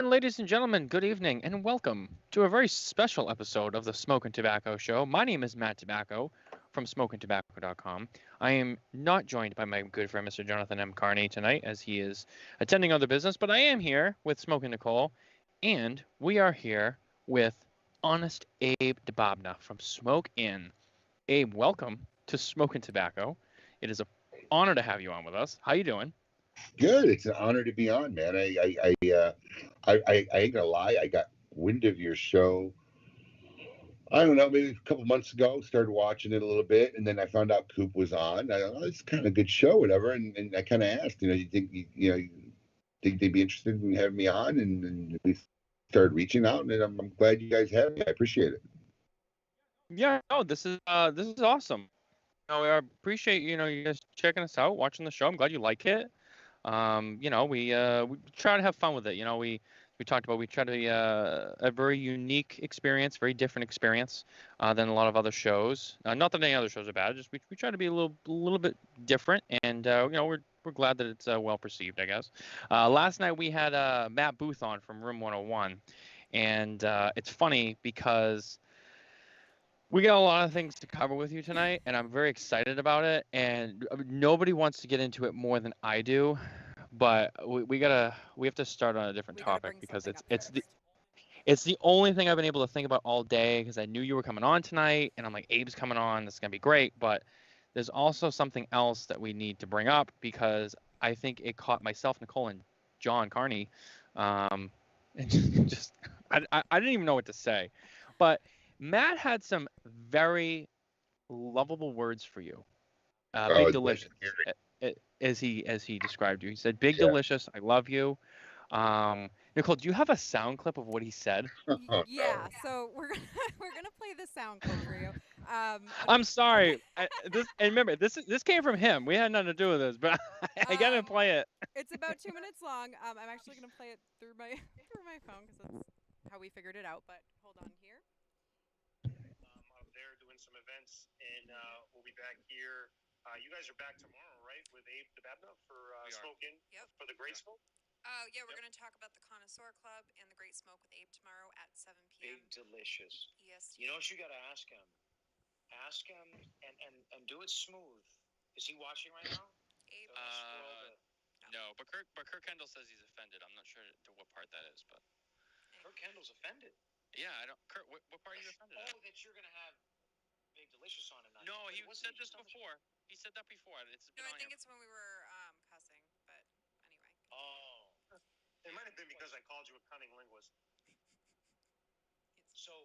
And ladies and gentlemen, good evening and welcome to a very special episode of the Smokin Tabacco Show. My name is Matt Tobacco from SmokinTabacco.com. I am not joined by my good friend Mr. Jonathan M. Carney tonight as he is attending other business, but I am here with Smokin Nicole, and we are here with Honest Abe Dababneh from Smoke Inn. Abe, welcome to Smokin Tobacco. It is an honor to have you on with us. How you doing? Good. It's an honor to be on, man. I ain't gonna lie. I got wind of your show. I don't know, maybe a couple months ago. Started watching it a little bit, and then I found out Coop was on. I thought, oh, it's kind of a good show, whatever. And I kind of asked, you think you think they'd be interested in having me on, and we started reaching out, and I'm glad you guys have me. I appreciate it. Yeah, no, this is awesome. I appreciate you guys checking us out, watching the show. I'm glad you like it. We try to have fun with it. We talked about we try to be a very unique experience, very different experience than a lot of other shows. Not that any other shows are bad, just we try to be a little bit different, and we're glad that it's well perceived, I guess. Last night we had Matt Booth on from Room 101, and it's funny because we got a lot of things to cover with you tonight, and I'm very excited about it. And nobody wants to get into it more than I do, but we have to start on a different topic because it's the only thing I've been able to think about all day because I knew you were coming on tonight, and I'm like, Abe's coming on, this is gonna be great. But there's also something else that we need to bring up because I think it caught myself, Nicole, and John Carney, and just I didn't even know what to say, but Matt had some very lovable words for you. Big delicious, as he described you. He said, "Big delicious, I love you." Nicole, do you have a sound clip of what he said? Yeah, so we're gonna play the sound clip for you. I'm sorry. Remember, this came from him. We had nothing to do with this, but I gotta play it. It's about 2 minutes long. I'm actually gonna play it through my phone because that's how we figured it out. But hold on here. Out there doing some events, and we'll be back here. You guys are back tomorrow, right, with Abe Dababneh for Smokin? Yep. For the Great Smoke? Yeah, we're going to talk about the Connoisseur Club and the Great Smoke with Abe tomorrow at 7 p.m. Big delicious. Yes. You know what you got to ask him? Ask him and do it smooth. Is he watching right now? Abe? No, but Kirk Kendall says he's offended. I'm not sure to what part that is, but Kirk Kendall's offended. Yeah, I don't. Kurt, what part are you offended at? Oh, that you're going to have Big Delicious on tonight. No, he said this before. He said that before. I think it's when we were cussing, but anyway. Oh. It might have been because I called you a cunning linguist. So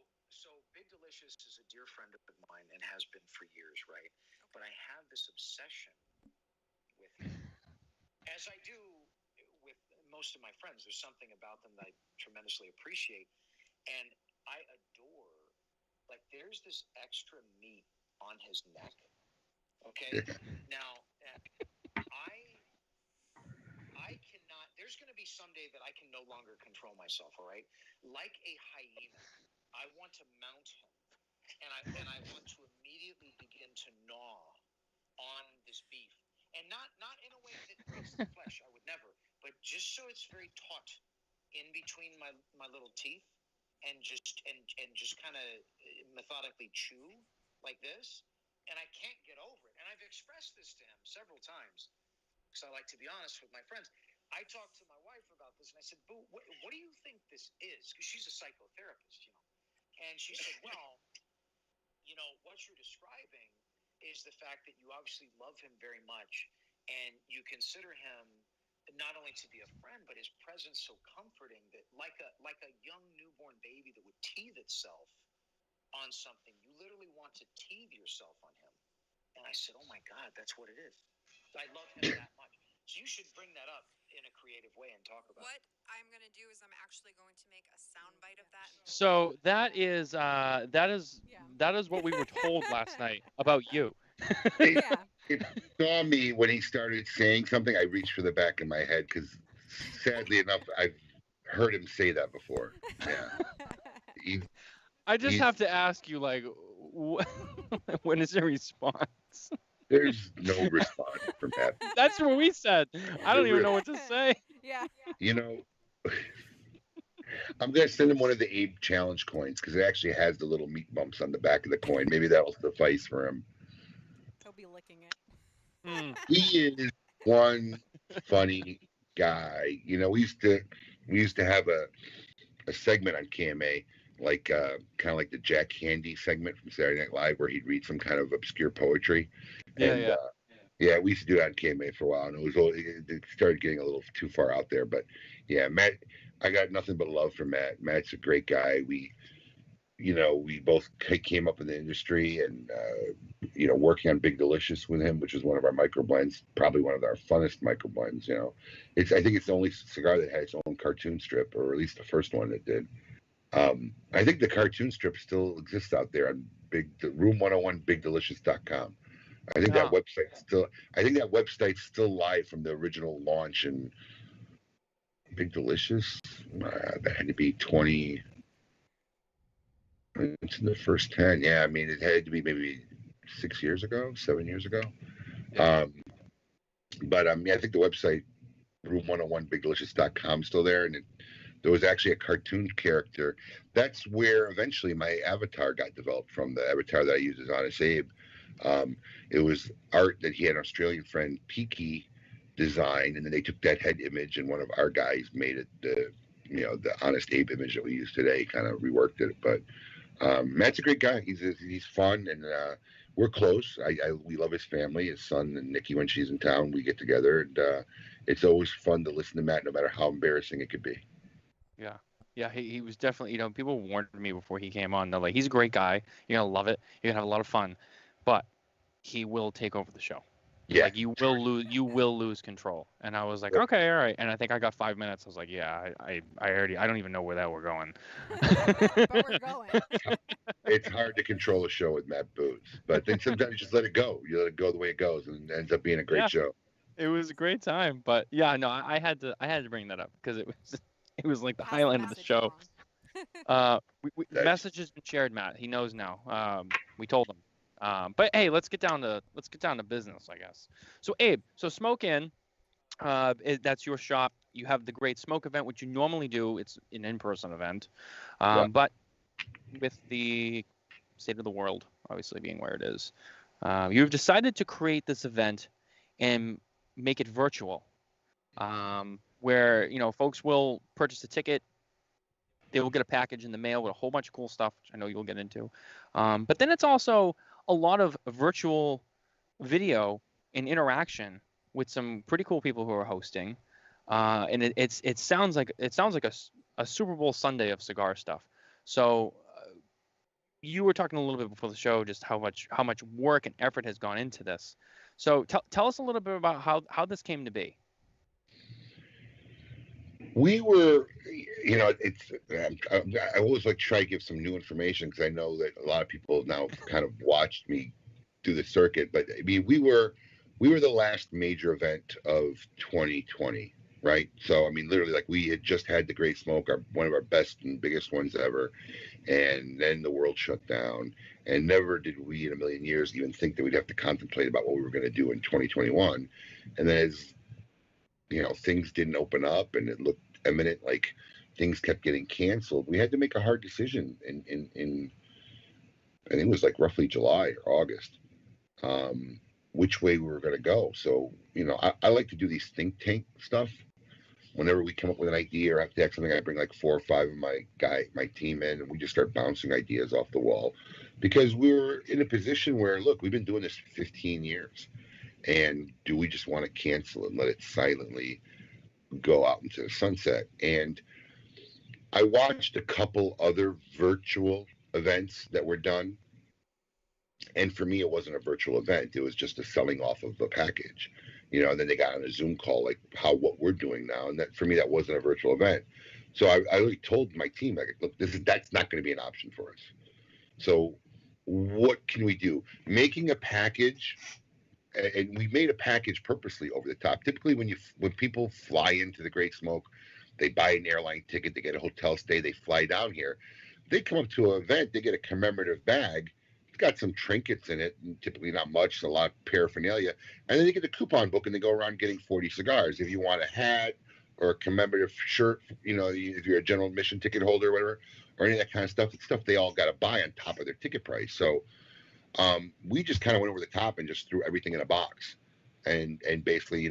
Big Delicious is a dear friend of mine and has been for years, right? Okay. But I have this obsession with him. As I do with most of my friends, there's something about them that I tremendously appreciate. And I adore, like, there's this extra meat on his neck. Okay? Now, I cannot, there's going to be someday that I can no longer control myself, all right? Like a hyena, I want to mount him, and I want to immediately begin to gnaw on this beef. And not in a way that breaks the flesh, I would never, but just so it's very taut in between my little teeth, and just kind of methodically chew like this, and I can't get over it. And I've expressed this to him several times, because I like to be honest with my friends. I talked to my wife about this, and I said, Boo, what do you think this is? Because she's a psychotherapist, And she said, well, what you're describing is the fact that you obviously love him very much, and you consider him not only to be a friend, but his presence so comforting that like a young newborn baby that would teethe itself on something, you literally want to teethe yourself on him. And I said, oh my God, that's what it is. I love him that much. So you should bring that up in a creative way and talk about what I'm going to do is I'm actually going to make a soundbite of that. So that is what we were told last night about you. Yeah. If you saw me when he started saying something, I reached for the back of my head because, sadly enough, I've heard him say that before. Yeah. I just have to ask you, like, when is the response? There's no response from that. That's what we said. I don't even know what to say. Yeah. I'm gonna send him one of the Abe challenge coins because it actually has the little meat bumps on the back of the coin. Maybe that'll suffice for him. He'll be licking it. He is one funny guy. You know, we used to have a segment on KMA, like kind of like the Jack Handy segment from Saturday Night Live, where he'd read some kind of obscure poetry. Yeah, And yeah. yeah, we used to do that on KMA for a while, and it started getting a little too far out there. But yeah, Matt, I got nothing but love for Matt. Matt's a great guy. We both came up in the industry, and working on Big Delicious with him, which is one of our micro blends, probably one of our funnest micro blends. I think it's the only cigar that had its own cartoon strip, or at least the first one that did. I think the cartoon strip still exists out there on Room 101 BigDelicious.com. I think that website's still live from the original launch in Big Delicious. That had to be 20. It's in the first 10. Yeah, I mean, it had to be maybe 6 years ago, 7 years ago. Yeah. But I think the website Room 101 BigDelicious.com is still there, and there was actually a cartoon character. That's where eventually my avatar got developed from. The avatar that I use is Honest Abe. It was art that he had an Australian friend, Peaky, design, and then they took that head image, and one of our guys made it the Honest Abe image that we use today, kind of reworked it. But Matt's a great guy. He's fun, and we're close. We love his family, his son and Nikki. When she's in town, we get together, and it's always fun to listen to Matt, no matter how embarrassing it could be. Yeah, he was definitely, people warned me before he came on. They're like, he's a great guy. You're going to love it. You're going to have a lot of fun. But he will take over the show. Yeah. Like, you will lose control. And I was like, okay, all right. And I think I got 5 minutes. I was like, yeah, I don't even know where that we're going. But we're going. It's hard to control a show with Matt Boots. But then sometimes you just let it go. You let it go the way it goes, and it ends up being a great show. It was a great time. But yeah, no, I had to bring that up because it was like the highlight of the show. Message has been shared, Matt. He knows now. We told him. But hey, let's get down to business, I guess. So Abe, Smokin, that's your shop. You have the Great Smoke event, which you normally do. It's an in-person event, but with the state of the world obviously being where it is, you've decided to create this event and make it virtual. Where folks will purchase a ticket, they will get a package in the mail with a whole bunch of cool stuff, which I know you'll get into. But then it's also a lot of virtual video and interaction with some pretty cool people who are hosting. And it sounds like a Super Bowl Sunday of cigar stuff. So you were talking a little bit before the show just how much work and effort has gone into this. So tell us a little bit about how this came to be. We were, I always like to try to give some new information because I know that a lot of people have now kind of watched me do the circuit. But I mean, we were the last major event of 2020, right? So I mean, literally, like we had just had the Great Smoke, one of our best and biggest ones ever, and then the world shut down, and never did we in a million years even think that we'd have to contemplate about what we were going to do in 2021, and then as things didn't open up and it looked imminent, like things kept getting canceled. We had to make a hard decision in I think it was like roughly July or August, which way we were going to go. So, I like to do these think tank stuff. Whenever we come up with an idea or have to have something, I bring like 4 or 5 of my team in, and we just start bouncing ideas off the wall because we're in a position where, look, we've been doing this for 15 years. And do we just want to cancel and let it silently go out into the sunset? And I watched a couple other virtual events that were done. And for me, it wasn't a virtual event. It was just a selling off of a package, and then they got on a Zoom call, like what we're doing now. And that, for me, that wasn't a virtual event. So I really told my team, like, look, that's not going to be an option for us. So what can we do? Making a package. And we made a package purposely over the top. Typically, when people fly into the Great Smoke, they buy an airline ticket, they get a hotel stay, they fly down here. They come up to an event, they get a commemorative bag. It's got some trinkets in it, and typically not much, a lot of paraphernalia. And then they get a coupon book, and they go around getting 40 cigars. If you want a hat, or a commemorative shirt, if you're a general admission ticket holder or whatever, or any of that kind of stuff, it's stuff they all got to buy on top of their ticket price. So we just kind of went over the top and just threw everything in a box, and basically,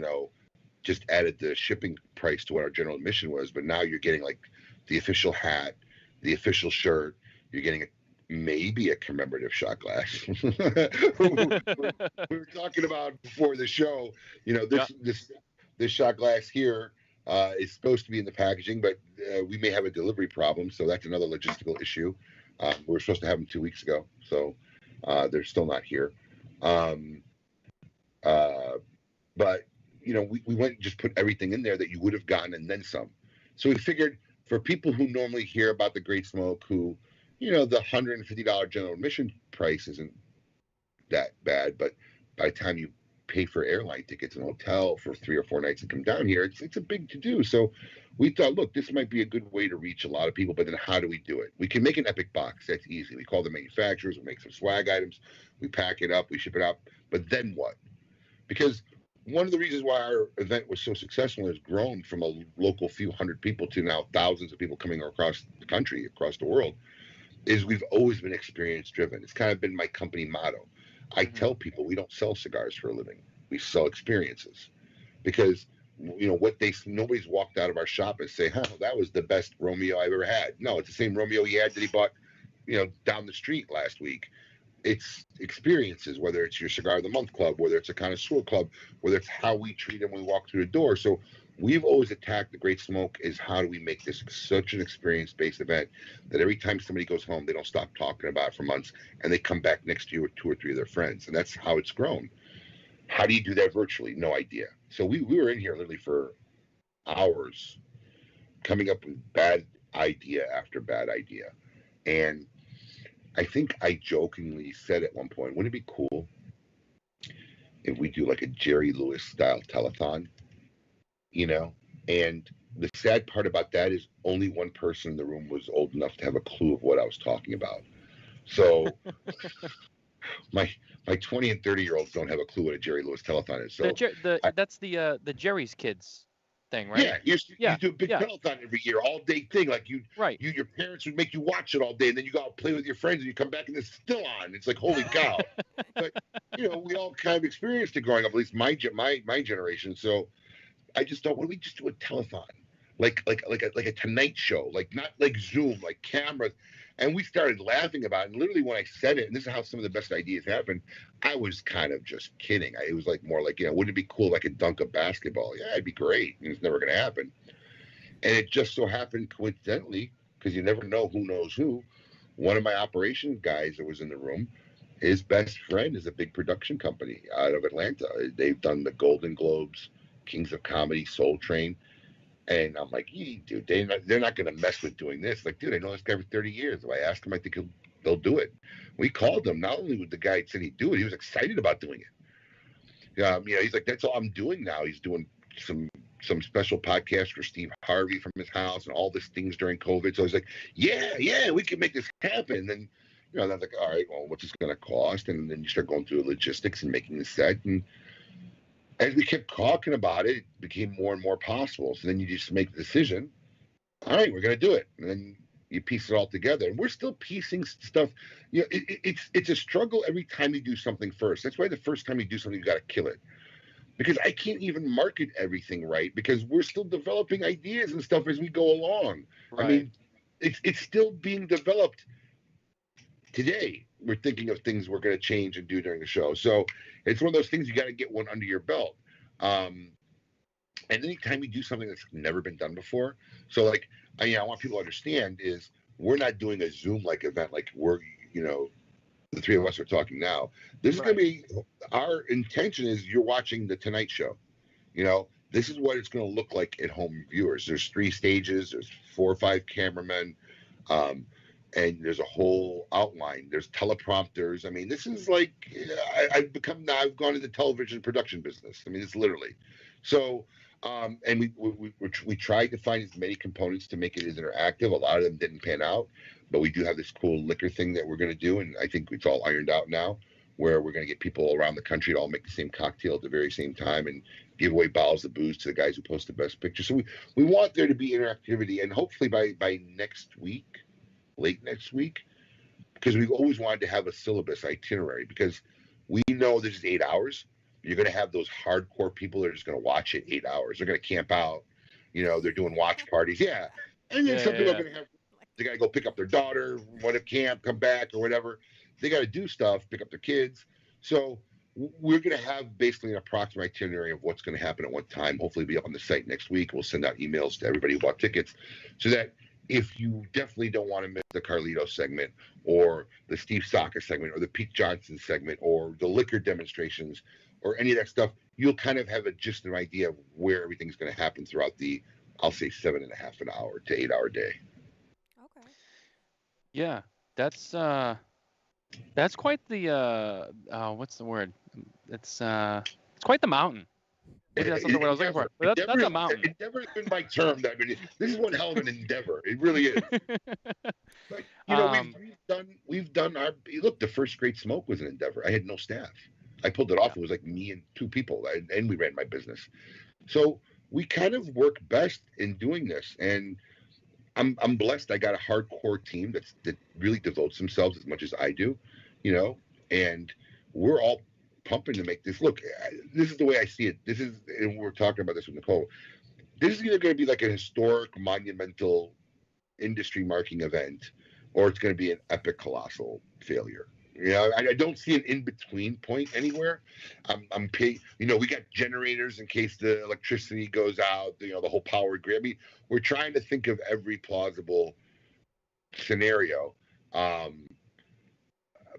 just added the shipping price to what our general admission was. But now you're getting like the official hat, the official shirt. You're getting maybe a commemorative shot glass. we were talking about before the show. This shot glass here is supposed to be in the packaging, but we may have a delivery problem, so that's another logistical issue. We were supposed to have them 2 weeks ago, so they're still not here. But we went and just put everything in there that you would have gotten and then some. So we figured for people who normally hear about the Great Smoke, who, the $150 general admission price isn't that bad, but by the time you pay for airline tickets and hotel for 3 or 4 nights and come down here, it's a big to-do. So we thought, look, this might be a good way to reach a lot of people, but then how do we do it? We can make an epic box. That's easy. We call the manufacturers, we make some swag items, we pack it up, we ship it out. But then what? Because one of the reasons why our event was so successful and has grown from a local few hundred people to now thousands of people coming across the country, across the world, is we've always been experience driven. It's kind of been my company motto. I tell people we don't sell cigars for a living. We sell experiences, because nobody's walked out of our shop and say, that was the best Romeo I've ever had. No, it's the same Romeo he had that he bought, down the street last week. It's experiences, whether it's your Cigar of the Month Club, whether it's a Connoisseur Club, whether it's how we treat them when we walk through the door. So we've always attacked the Great Smoke is how do we make this such an experience-based event that every time somebody goes home, they don't stop talking about it for months, and they come back next year with 2 or 3 of their friends. And that's how it's grown. How do you do that virtually? No idea. So we were in here literally for hours coming up with bad idea after bad idea. And I think I jokingly said at one point, wouldn't it be cool if we do like a Jerry Lewis style telethon? And the sad part about that is only one person in the room was old enough to have a clue of what I was talking about. So my 20 and 30-year-olds don't have a clue what a Jerry Lewis telethon is. So that's the Jerry's Kids thing, right? Yeah, you do a big telethon every year, all day thing. Like your parents would make you watch it all day, and then you go out and play with your friends, and you come back and it's still on. It's like, holy cow! But we all kind of experienced it growing up, at least my generation. So I just thought, why don't we just do a telethon, like a Tonight Show, like not like Zoom, like cameras. And we started laughing about it. And literally when I said it, and this is how some of the best ideas happen, I was kind of just kidding. It was like more like, wouldn't it be cool if I could dunk a basketball? Yeah, it'd be great. And it's never going to happen. And it just so happened coincidentally, because you never know who knows who, one of my operations guys that was in the room, his best friend is a big production company out of Atlanta. They've done the Golden Globes, Kings of Comedy, Soul Train. And I'm like, dude, they're not going to mess with doing this. Like, dude, I know this guy for 30 years. If I ask him, I think they'll do it. We called him. Not only would the guy said he'd do it, he was excited about doing it. He's like, that's all I'm doing now. He's doing some special podcast for Steve Harvey from his house and all these things during COVID. So he's like, yeah, we can make this happen. And then, I was like, all right, well, what's this going to cost? And then you start going through the logistics and making the set. And as we kept talking about it, it became more and more possible. So then you just make the decision, all right, we're going to do it. And then you piece it all together. And we're still piecing stuff. It's a struggle every time you do something first. That's why the first time you do something, you got to kill it. Because I can't even market everything right, because we're still developing ideas and stuff as we go along. Right. I mean, it's still being developed today. We're thinking of things we're going to change and do during the show. So it's one of those things you got to get one under your belt. And anytime you do something that's never been done before, so like, I want people to understand is we're not doing a Zoom-like event like we're, the three of us are talking now. This is going to be, our intention is you're watching the Tonight Show. This is what it's going to look like at home viewers. There's 3 stages. There's 4 or 5 cameramen. And there's a whole outline. There's teleprompters. I mean, this is like, I've gone into the television production business. I mean, it's literally. So, and we tried to find as many components to make it as interactive. A lot of them didn't pan out, but we do have this cool liquor thing that we're going to do. And I think it's all ironed out now, where we're going to get people around the country to all make the same cocktail at the very same time and give away bottles of booze to the guys who post the best picture. So we want there to be interactivity, and hopefully by next week, late next week, because we've always wanted to have a syllabus itinerary, because we know this is 8 hours. You're going to have those hardcore people that are just going to watch it 8 hours. They're going to camp out. They're doing watch parties. Yeah. And then some people are going to have, they got to go pick up their daughter, what if camp, come back or whatever. They got to do stuff, pick up their kids. So we're going to have basically an approximate itinerary of what's going to happen at what time. Hopefully be up on the site next week. We'll send out emails to everybody who bought tickets, so that if you definitely don't want to miss the Carlito segment or the Steve Saka segment or the Pete Johnson segment or the liquor demonstrations or any of that stuff, you'll kind of have just an idea of where everything's going to happen throughout the, I'll say 7.5 an hour to 8 hour day. Okay. Yeah, that's quite the what's the word? It's quite the mountain. Maybe that's not the word I was looking for. But that's a mountain. Endeavor's been my term. I mean, this is one hell of an endeavor. It really is. But we've done our look. The first Great Smoke was an endeavor. I had no staff. I pulled it off. It was like me and 2 people, and we ran my business. So we kind of work best in doing this, and I'm blessed. I got a hardcore team that really devotes themselves as much as I do, and we're all pumping to make this. Look, this is the way I see it. This is, and we're talking about this with Nicole. This is either going to be like a historic, monumental, industry marking event, or it's going to be an epic, colossal failure. I don't see an in-between point anywhere. I'm paying, we got generators in case the electricity goes out, the whole power grid. I mean, we're trying to think of every plausible scenario.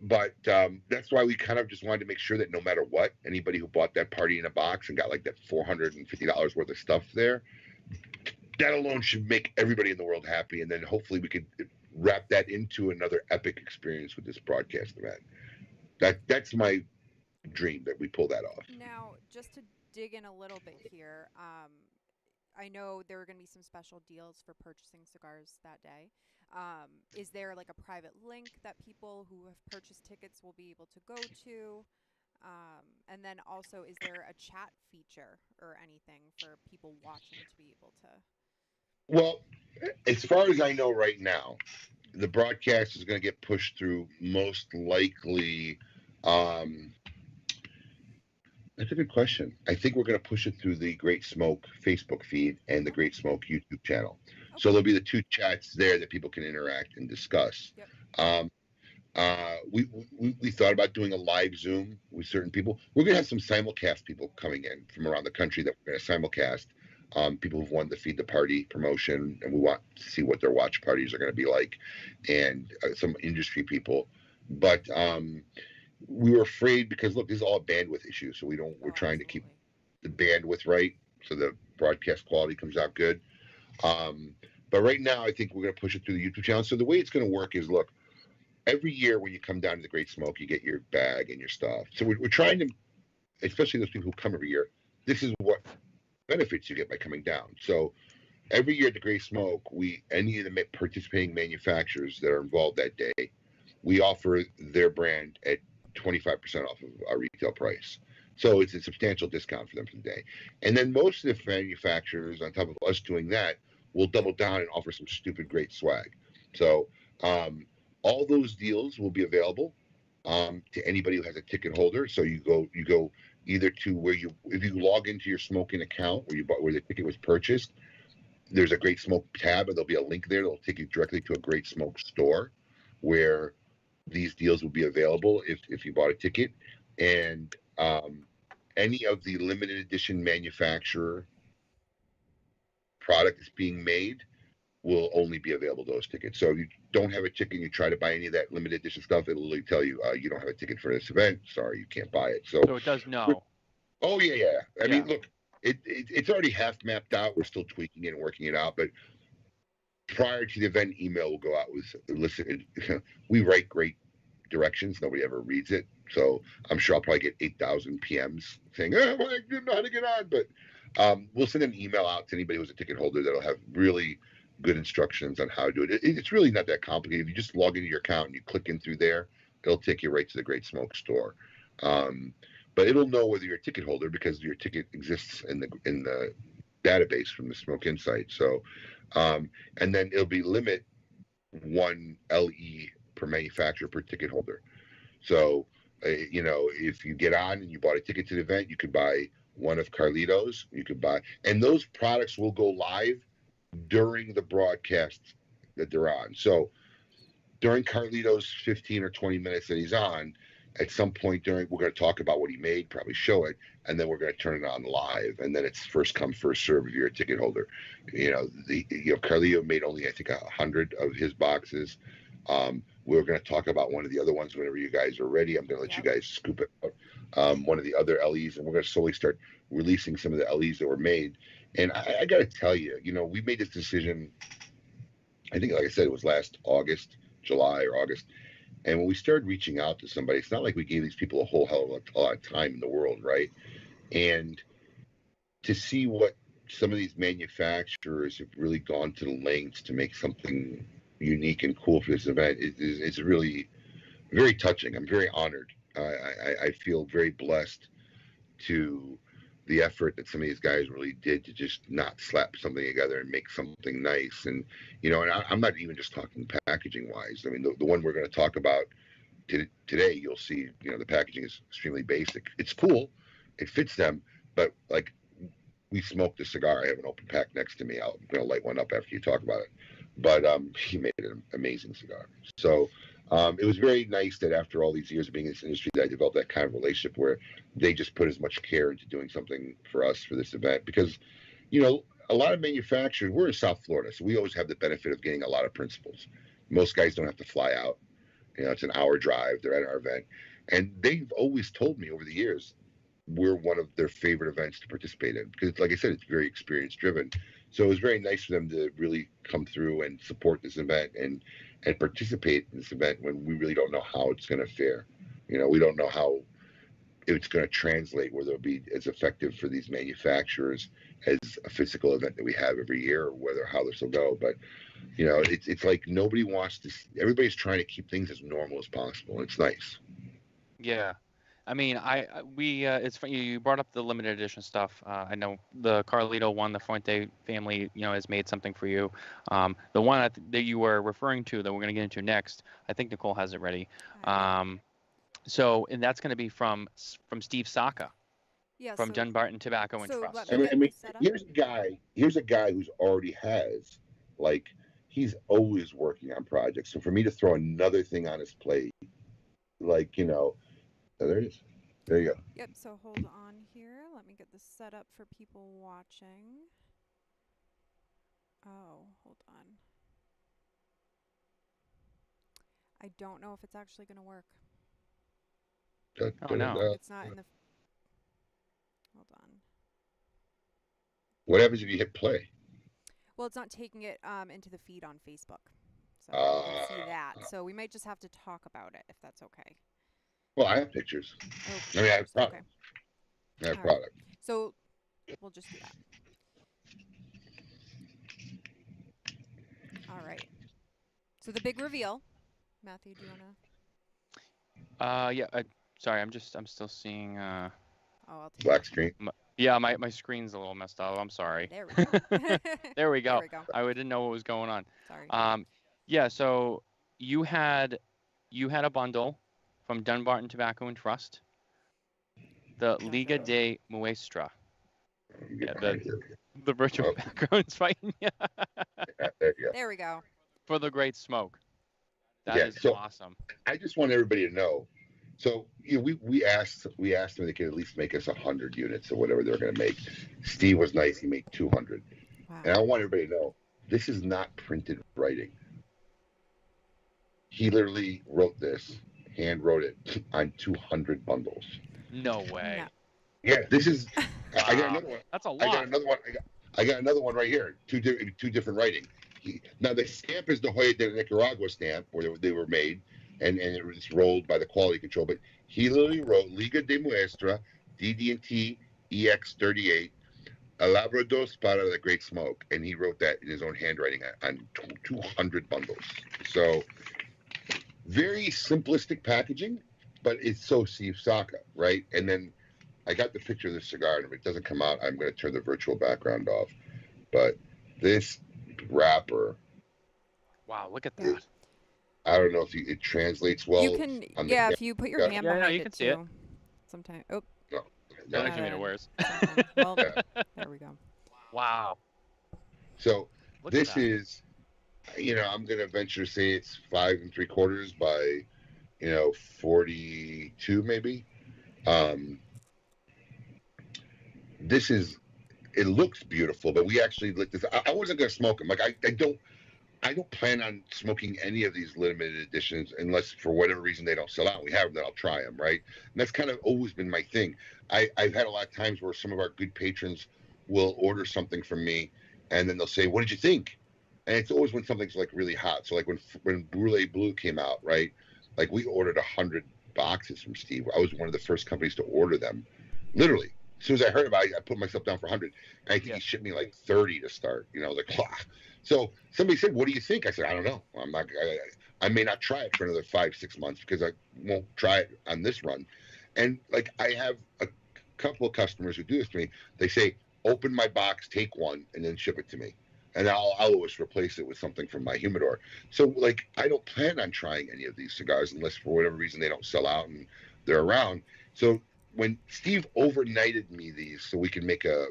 But that's why we kind of just wanted to make sure that no matter what, anybody who bought that party in a box and got like that $450 worth of stuff there, that alone should make everybody in the world happy. And then hopefully we could wrap that into another epic experience with this broadcast event. That's my dream, that we pull that off. Now, just to dig in a little bit here, I know there are going to be some special deals for purchasing cigars that day. Is there like a private link that people who have purchased tickets will be able to go to? And then also, is there a chat feature or anything for people watching to be able to? Well, as far as I know right now, the broadcast is going to get pushed through most likely. That's a good question. I think we're going to push it through the Great Smoke Facebook feed and the Great Smoke YouTube channel. Okay. So there'll be the 2 chats there that people can interact and discuss. Yep. We thought about doing a live Zoom with certain people. We're going to have some simulcast people coming in from around the country that we're going to simulcast. People who've won the Feed the Party promotion, and we want to see what their watch parties are going to be like, and some industry people. But we were afraid because, look, this is all a bandwidth issue, so we're trying to keep the bandwidth right so the broadcast quality comes out good. But right now, I think we're going to push it through the YouTube channel. So the way it's going to work is, look, every year when you come down to the Great Smoke, you get your bag and your stuff. So we're trying to, especially those people who come every year, this is what benefits you get by coming down. So every year at the Great Smoke, any of the participating manufacturers that are involved that day, we offer their brand at 25% off of our retail price. So it's a substantial discount for them for the day. And then most of the manufacturers, on top of us doing that, will double down and offer some stupid great swag. So all those deals will be available to anybody who has a ticket holder. So you go either to if you log into your Smokin account where the ticket was purchased, there's a Great Smoke tab, and there'll be a link there that'll take you directly to a Great Smoke store where these deals will be available if you bought a ticket. And any of the limited edition manufacturer product that's being made will only be available to those tickets. So if you don't have a ticket and you try to buy any of that limited edition stuff, it'll literally tell you you don't have a ticket for this event. Sorry, you can't buy it. So it does know. Oh yeah. I mean, look, it's already half mapped out. We're still tweaking it and working it out, but prior to the event, email will go out with listen. We write great directions. Nobody ever reads it, so I'm sure I'll probably get 8,000 PMs saying, "Oh, I didn't know how to get on." But we'll send an email out to anybody who's a ticket holder that'll have really good instructions on how to do it. It's really not that complicated. If you just log into your account and you click in through there, it'll take you right to the Great Smoke store. but it'll know whether you're a ticket holder because your ticket exists in the database from the Smokin site. So, and then it'll be limit 1 LE per manufacturer per ticket holder. So, if you get on and you bought a ticket to the event, you could buy one of Carlito's. You could buy, and those products will go live during the broadcast that they're on. So during Carlito's 15 or 20 minutes that he's on, at some point during, we're going to talk about what he made, probably show it, and then we're going to turn it on live, and then it's first come, first serve if you're a ticket holder. Carlito made only, I think, 100 of his boxes. We're going to talk about one of the other ones whenever you guys are ready. I'm going to let you guys scoop it out. One of the other LEs, and we're going to slowly start releasing some of the LEs that were made. And I got to tell you, we made this decision, I think, like I said, it was last August, July or August. And when we started reaching out to somebody, it's not like we gave these people a whole hell of a lot of time in the world, right? And to see what some of these manufacturers have really gone to the lengths to make something unique and cool for this event is really very touching. I'm very honored. I feel very blessed to the effort that some of these guys really did to just not slap something together and make something nice. And, I'm not even just talking packaging wise. I mean, the one we're going to talk about today, you'll see, the packaging is extremely basic. It's cool. It fits them. But like, we smoked a cigar. I have an open pack next to me. I'm going to light one up after you talk about it. But he made an amazing cigar. So it was very nice that after all these years of being in this industry, that I developed that kind of relationship where they just put as much care into doing something for us for this event. Because, a lot of manufacturers, we're in South Florida, so we always have the benefit of getting a lot of principals. Most guys don't have to fly out. It's an hour drive. They're at our event. And they've always told me over the years, we're one of their favorite events to participate in. Because, like I said, it's very experience driven. So it was very nice for them to really come through and support this event and participate in this event when we really don't know how it's going to fare. We don't know how it's going to translate, whether it'll be as effective for these manufacturers as a physical event that we have every year, or how this will go. But, it's like nobody wants to, everybody's trying to keep things as normal as possible. It's nice. Yeah. I mean, it's funny you brought up the limited edition stuff. I know the Carlito one, the Fuente family, has made something for you. The one that you were referring to that we're going to get into next, I think Nicole has it ready. And that's going to be from Steve Saka, from Dunbarton Tobacco and Trust. Here's a guy who's already has, like, he's always working on projects. So for me to throw another thing on his plate, like, there it is. There you go. Yep, so hold on here. Let me get this set up for people watching. Oh, hold on. I don't know if it's actually going to work. Oh, no. It's not in the... Hold on. What happens if you hit play? Well, it's not taking it into the feed on Facebook. So you can see that. So we might just have to talk about it, if that's okay. Well, I have pictures. Oh, I have product. Okay. I have product. Right. So we'll just do that. All right. So the big reveal. Matthew, do you want to? Yeah. Sorry, I'm still seeing. I'll take Black screen. My screen's a little messed up. I'm sorry. There we go. There we go. There we go. I didn't know what was going on. Sorry. Yeah. So you had a bundle from Dunbarton Tobacco and Trust, the Liga de Muestra. Yeah, the virtual background is fighting. Yeah. There we go. For the great smoke. That is awesome. I just want everybody to know. So we asked them if they could at least make us 100 units or whatever they're going to make. Steve was nice; he made 200. Wow. And I want everybody to know this is not printed writing. He literally wrote this, hand wrote it on 200 bundles. No way. No. Yeah, this is. I got another one. That's a lot. I got another one right here. Two different writing. Now the stamp is the Hoya de Nicaragua stamp where they were made, and it was rolled by the quality control. But he literally wrote Liga de Muestra, DD&T EX38, Alabrados para the Great Smoke, and he wrote that in his own handwriting on 200 bundles. So very simplistic packaging, but it's so Steve Saka, right? And then I got the picture of this cigar, and if it doesn't come out, I'm going to turn the virtual background off. But this wrapper, Wow, look at Yeah. that. I don't know if it translates well You can, on the yeah, camera. if you put your Yeah. hand Yeah, no, behind you it can see it. too. Sometimes. Oh, No, That no. actually made it uh, worse. something. Well, Yeah. there we go. Wow. So Look at this that. is, I'm going to venture to say it's 5 3/4 by, 42 maybe. Um, this is, it looks beautiful, but we actually lit this. I wasn't going to smoke them. Like I don't plan on smoking any of these limited editions unless for whatever reason they don't sell out. We have them, then I'll try them, right? And that's kind of always been my thing. I've had a lot of times where some of our good patrons will order something from me, and then they'll say, "What did you think?" And it's always when something's like really hot. So like when Brule Blue came out, right? Like we ordered 100 boxes from Steve. I was one of the first companies to order them, literally. As soon as I heard about it, I put myself down for 100. And I think he shipped me like 30 to start. Like, So somebody said, "What do you think?" I said, "I don't know. I'm not. I may not try it for another 5 6 months because I won't try it on this run." And like I have a couple of customers who do this to me. They say, "Open my box, take one, and then ship it to me." And I'll always replace it with something from my humidor. So like I don't plan on trying any of these cigars unless for whatever reason they don't sell out and they're around. So when Steve overnighted me these so we can make a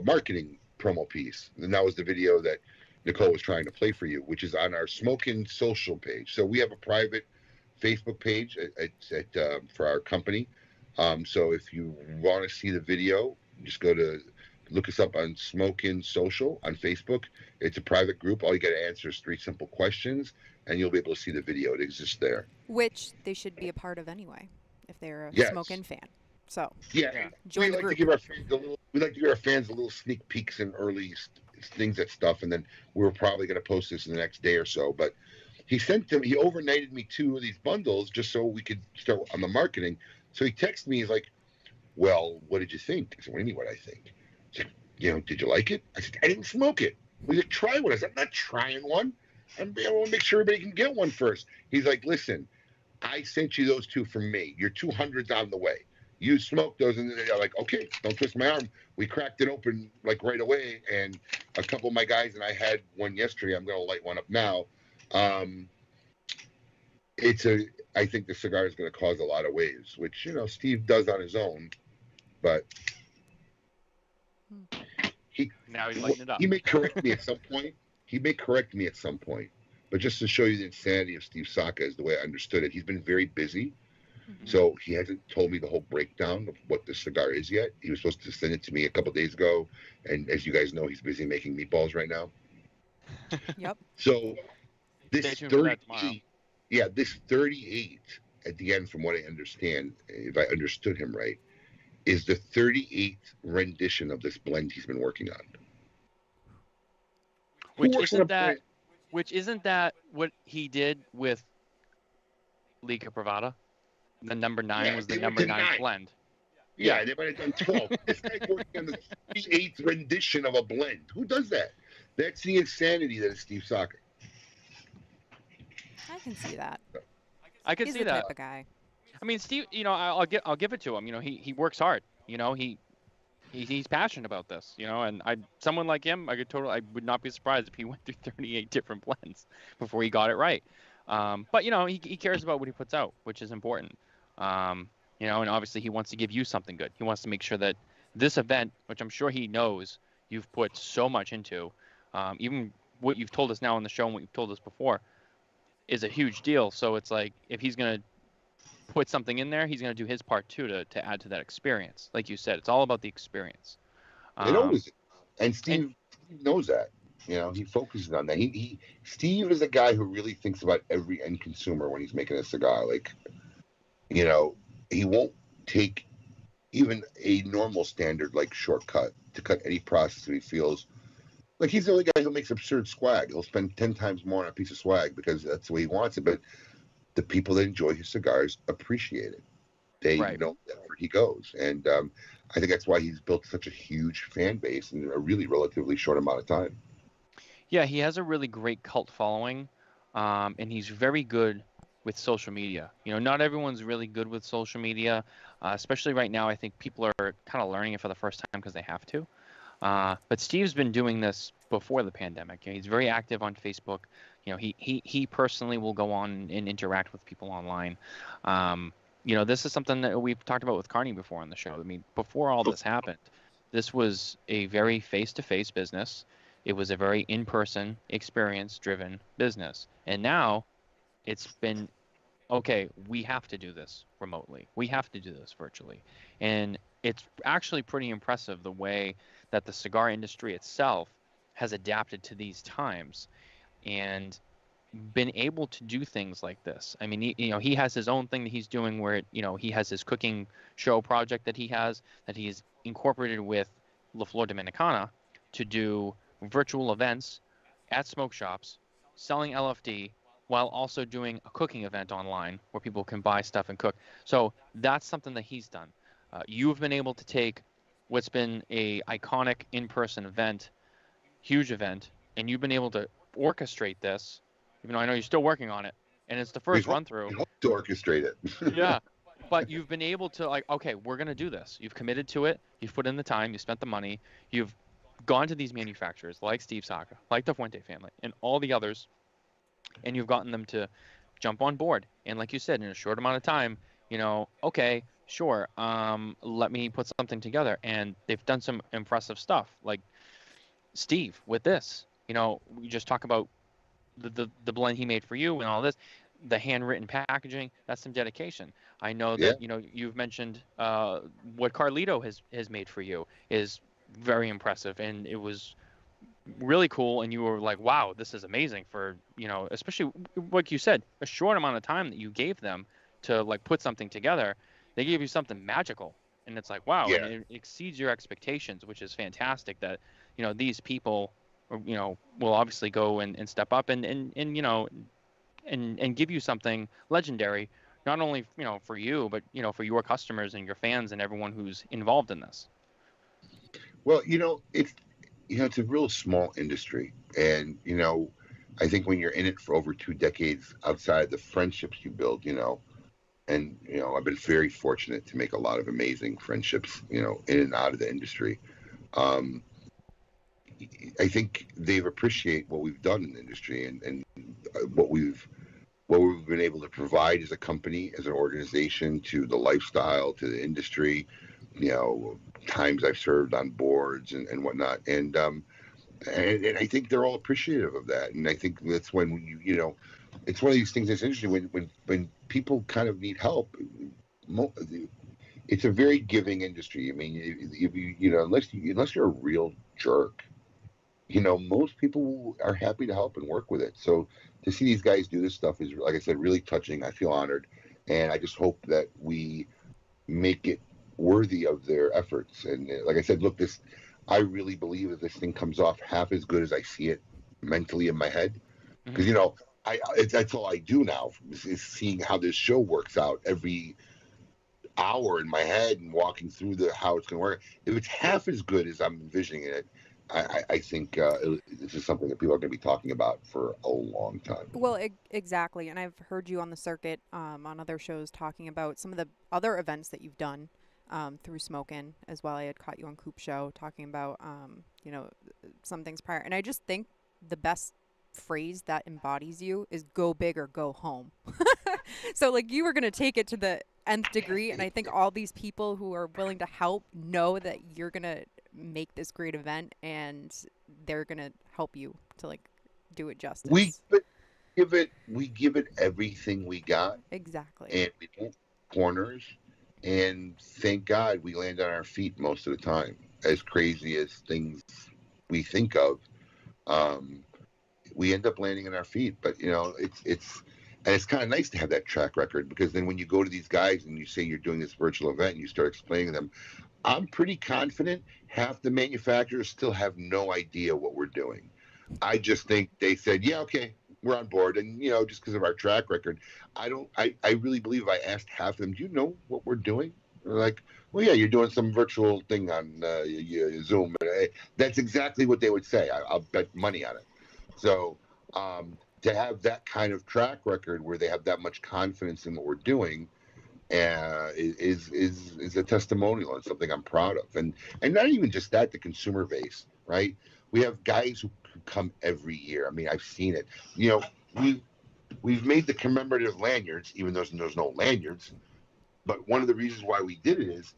marketing promo piece, and that was the video that Nicole was trying to play for you, which is on our Smokin social page. So we have a private Facebook page for our company. So if you want to see the video, just look us up on Smokin Social on Facebook. It's a private group. All you got to answer is 3 simple questions, and you'll be able to see the video. It exists there. Which they should be a part of anyway, if they're a Yes. Smokin fan. So Yeah, Yeah. join we the like to group. give our fans we like to give our fans a little sneak peeks and early things at stuff, and then we're probably going to post this in the next day or so. But he overnighted me 2 of these bundles just so we could start on the marketing. So he texted me, he's like, "Well, what did you think?" I said, "What do you mean, what I think?" He's like, "Did you like it?" I said, "I didn't smoke it." He's like, "Try one." I said, "I'm not trying one. I want to make sure everybody can get one first." He's like, "Listen, I sent you those 2 from me. Your 200's on the way. You smoked those," and they're like, "Okay, don't twist my arm." We cracked it open like right away, and a couple of my guys and I had one yesterday. I'm going to light one up now. Um, I think the cigar is going to cause a lot of waves, which Steve does on his own, but Now he's lighting it up. he may correct me at some point. But just to show you the insanity of Steve Saka is the way I understood it. He's been very busy. Mhm. So he hasn't told me the whole breakdown of what this cigar is yet. He was supposed to send it to me a couple of days ago, and as you guys know, he's busy making meatballs right now. Yep. So this Stay tuned for that tomorrow. 38, yeah, this 38 at the end, from what I understand, if I understood him right, is the 38th rendition of this blend he's been working on. Which isn't that what he did with Liga Privada? The number 9 was the number 9 blend. Yeah, they might have done 12. This guy's working on the 38th rendition of a blend. Who does that? That's the insanity that is Steve Saka. I can see that. I can He's see the that. type of guy. I mean, Steve, I'll give it to him. He works hard. He's passionate about this. And someone like him, I would not be surprised if he went through 38 different blends before he got it right. But he cares about what he puts out, which is important. And obviously he wants to give you something good. He wants to make sure that this event, which I'm sure he knows you've put so much into, even what you've told us now on the show and what you've told us before, is a huge deal. So it's like, if he's going to put something in there, he's going to do his part too to add to that experience. Like you said, it's all about the experience. It always is. And Steve knows that. He focuses on that. Steve is a guy who really thinks about every end consumer when he's making a cigar. Like, he won't take even a normal standard like shortcut to cut any process that he feels like. He's the only guy who makes absurd swag. He'll spend 10 times more on a piece of swag because that's the way he wants it. But the people that enjoy his cigars appreciate it. They know that where he goes. And I think that's why he's built such a huge fan base in a really relatively short amount of time. Yeah, he has a really great cult following, and he's very good with social media. Not everyone's really good with social media, especially right now. I think people are kind of learning it for the first time because they have to. But Steve's been doing this before the pandemic. He's very active on Facebook. He personally will go on and interact with people online. This is something that we've talked about with Carney before on the show. I mean, before all this happened, this was a very face-to-face business. It was a very in-person, experience-driven business. And now it's been, okay, we have to do this remotely. We have to do this virtually. And it's actually pretty impressive the way that the cigar industry itself has adapted to these times and been able to do things like this. I mean, he has his own thing that he's doing where, he has his cooking show project that he's incorporated with La Flor Dominicana to do virtual events at smoke shops, selling LFD, while also doing a cooking event online where people can buy stuff and cook. So that's something that he's done. You've been able to take what's been a iconic in-person event, huge event, and you've been able to orchestrate this, even though I know you're still working on it, and it's the first run through. We hope to orchestrate it. Yeah, but you've been able to, okay, we're going to do this. You've committed to it. You've put in the time. You spent the money. You've gone to these manufacturers like Steve Saka, like the Fuente family, and all the others, and you've gotten them to jump on board. And like you said, in a short amount of time, okay, sure, let me put something together. And they've done some impressive stuff, like Steve with this. We just talk about the blend he made for you and all this, the handwritten packaging. That's some dedication. I know that you've mentioned what Carlito has made for you is very impressive, and it was really cool. And you were like, wow, this is amazing for especially like you said, a short amount of time that you gave them to like put something together. They gave you something magical, and it's like, wow, and it exceeds your expectations, which is fantastic. That these people will obviously go and step up and give you something legendary, not only for you, but for your customers and your fans and everyone who's involved in this. Well, it's a real small industry, and I think when you're in it for over 2 decades, outside the friendships you build, and I've been very fortunate to make a lot of amazing friendships, in and out of the industry. I think they appreciate what we've done in the industry and what we've been able to provide as a company, as an organization, to the lifestyle, to the industry. Times I've served on boards and whatnot, and I think they're all appreciative of that. And I think that's when it's one of these things that's interesting when people kind of need help. It's a very giving industry. I mean, unless you're a real jerk, most people are happy to help and work with it. So to see these guys do this stuff is, like I said, really touching. I feel honored, and I just hope that we make it worthy of their efforts. And like I said, look, I really believe that this thing comes off half as good as I see it mentally in my head, because that's all I do now is seeing how this show works out every hour in my head and walking through how it's going to work. If it's half as good as I'm envisioning it, I think this is something that people are going to be talking about for a long time. Well, exactly. And I've heard you on the circuit on other shows talking about some of the other events that you've done through Smokin as well. I had caught you on Coop Show talking about, some things prior. And I just think the best phrase that embodies you is go big or go home. So like you were going to take it to the nth degree. And I think all these people who are willing to help know that you're going to make this great event and they're going to help you to like do it justice. We give it everything we got. Exactly. And we don't corners. And thank God we land on our feet most of the time. As crazy as things we think of, we end up landing on our feet. But it's kind of nice to have that track record, because then when you go to these guys and you say you're doing this virtual event and you start explaining to them, I'm pretty confident half the manufacturers still have no idea what we're doing. I just think they said, yeah, okay, we're on board. And, just because of our track record, I really believe I asked half of them, do you know what we're doing? They're like, well, yeah, you're doing some virtual thing on Zoom. That's exactly what they would say. I'll bet money on it. So to have that kind of track record where they have that much confidence in what we're doing is a testimonial and something I'm proud of. And not even just that, the consumer base, right? We have guys who come every year. I mean, I've seen it. You know, we've made the commemorative lanyards, even though there's no lanyards. But one of the reasons why we did it is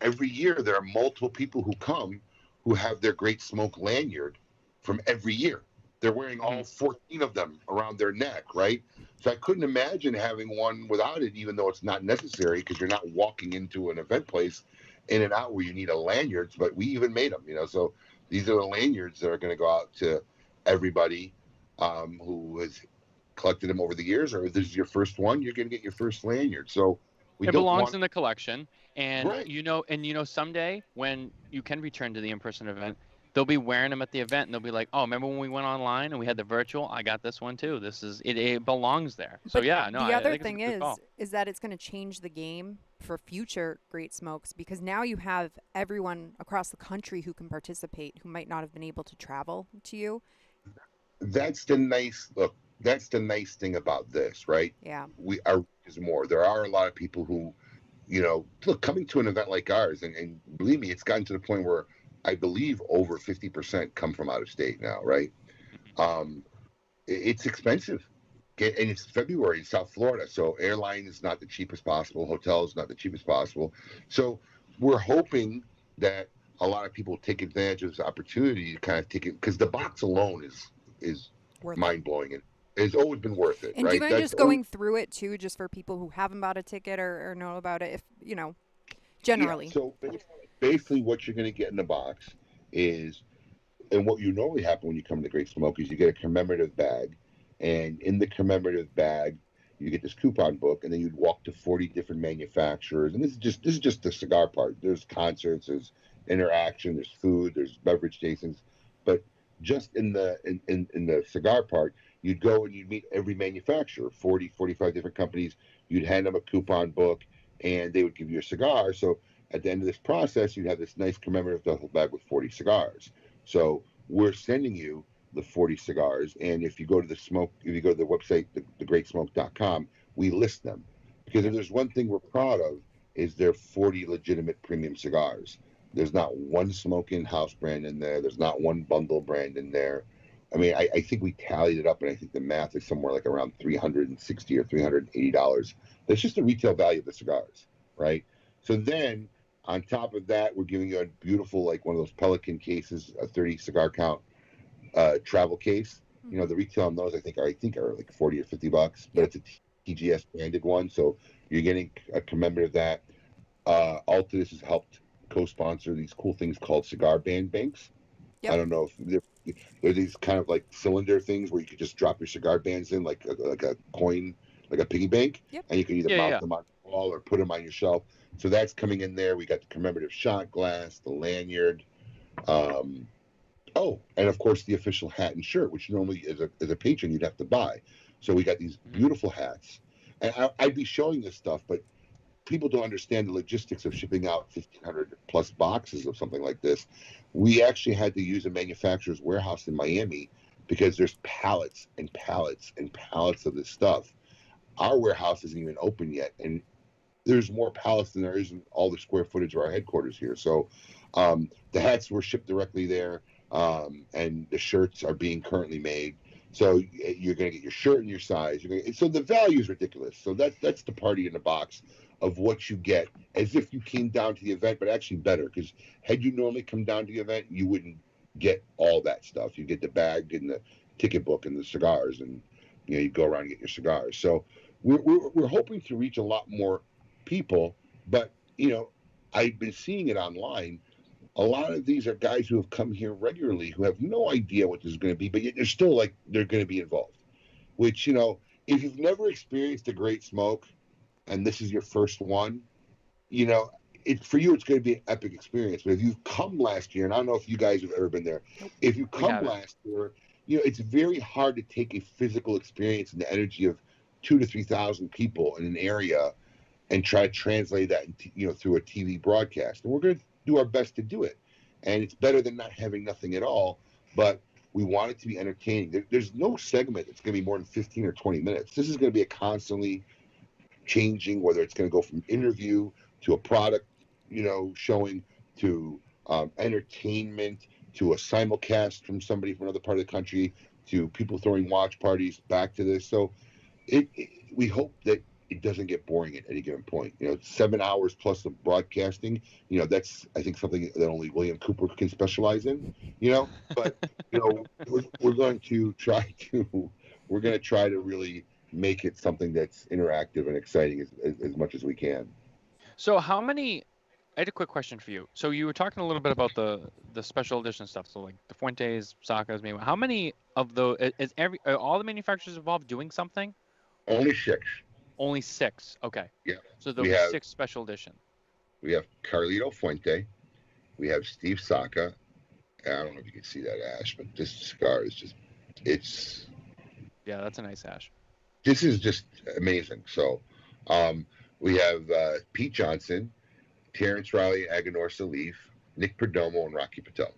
every year there are multiple people who come who have their Great Smoke lanyard from every year. They're wearing all 14 of them around their neck, right? So I couldn't imagine having one without it, even though it's not necessary because you're not walking into an event place in and out where you need a lanyard. But we even made them, you know. So these are the lanyards that are going to go out to everybody who has collected them over the years, or if this is your first one, you're going to get your first lanyard. So it belongs in the collection, and right. you know, someday when you can return to the in-person event, they'll be wearing them at the event, and they'll be like, "Oh, remember when we went online and we had the virtual? I got this one too. This is it. It belongs there." So But yeah, no, the I other think thing it's a good call. is that it's going to change the game for future Great Smokes, because now you have everyone across the country who can participate who might not have been able to travel to you. That's the nice look. That's the nice thing about this, right? Yeah. We are is more. There are a lot of people who, you know, look, coming to an event like ours, and believe me, it's gotten to the point where I believe over 50% come from out of state now, right? It's expensive. And it's February in South Florida, so airline is not the cheapest possible, hotel is not the cheapest possible. So we're hoping that a lot of people take advantage of this opportunity to kind of take it, because the box alone is mind blowing, and it's always been worth it. And right? do you mind just going through it too, just for people who haven't bought a ticket or know about it, if you know, generally? Yeah, so basically, what you're going to get in the box is, and what you normally happen when you come to Great Smoke is you get a commemorative bag, and in the commemorative bag you get this coupon book, and then you'd walk to 40 different manufacturers, and this is just the cigar part. There's concerts, there's interaction, there's food, there's beverage tastings, but just in the cigar part, you'd go and you'd meet every manufacturer, 40 45 different companies. You'd hand them a coupon book, and they would give you a cigar. So at the end of this process, you'd have this nice commemorative duffel bag with 40 cigars. So we're sending you the 40 cigars, and if you go to the website, thegreatsmoke.com, we list them, because if there's one thing we're proud of, is there 40 legitimate premium cigars. There's not one Smokin house brand in there. There's not one bundle brand in there. I mean, I think we tallied it up, and I think the math is somewhere like around $360 or $380. That's just the retail value of the cigars, right? So then on top of that, we're giving you a beautiful, like one of those Pelican cases, a 30 cigar count travel case. You know, the retail on those I think are like 40 or $50, but it's a TGS branded one, so you're getting a commemorative of that. Altadis has helped co-sponsor these cool things called cigar band banks. I don't know if they're these kind of like cylinder things where you could just drop your cigar bands in like a coin, like a piggy bank, and you can either mount them on the wall or put them on your shelf. So that's coming in there. We got the commemorative shot glass, the lanyard, and of course the official hat and shirt, which normally as a patron you'd have to buy. So we got these beautiful hats, and I'd be showing this stuff, but people don't understand the logistics of shipping out 1,500 plus boxes of something like this. We actually had to use a manufacturer's warehouse in Miami because there's pallets and pallets and pallets of this stuff. Our warehouse isn't even open yet, and there's more pallets than there is in all the square footage of our headquarters here. So the hats were shipped directly there, and the shirts are being currently made. So you're going to get your shirt in your size. So the value is ridiculous. So that's the party in the box of what you get, as if you came down to the event, but actually better, because had you normally come down to the event, you wouldn't get all that stuff. You get the bag and the ticket book and the cigars, and you go around and get your cigars. So we're hoping to reach a lot more people, but I've been seeing it online. A lot of these are guys who have come here regularly who have no idea what this is going to be, but yet they're still like they're going to be involved. Which, if you've never experienced a Great Smoke and this is your first one, for you it's going to be an epic experience. But if you've come last year, and I don't know if you guys have ever been there, if you come last year, it's very hard to take a physical experience and the energy of 2,000 to 3,000 people in an area and try to translate that through a TV broadcast. And we're going to do our best to do it. And it's better than not having nothing at all. But We want it to be entertaining. There's no segment that's going to be more than 15 or 20 minutes. This is going to be a constantly changing, whether it's going to go from interview to a product, showing to entertainment to a simulcast from somebody from another part of the country to people throwing watch parties back to this. So we hope that it doesn't get boring at any given point. 7 hours plus of broadcasting, that's, I think, something that only William Cooper can specialize in, but, we're going to try to really make it something that's interactive and exciting as much as we can. So I had a quick question for you. So you were talking a little bit about the special edition stuff. So like the Fuentes, Sacas, maybe. How many of those are all the manufacturers involved doing something? Only 6. Only 6. Okay. Yeah. So there'll be 6 special edition. We have Carlito Fuente. We have Steve Saka. I don't know if you can see that ash, but this cigar is just, yeah, that's a nice ash. This is just amazing. So we have Pete Johnson, Terrence Riley, Aganor Salif, Nick Perdomo, and Rocky Patel.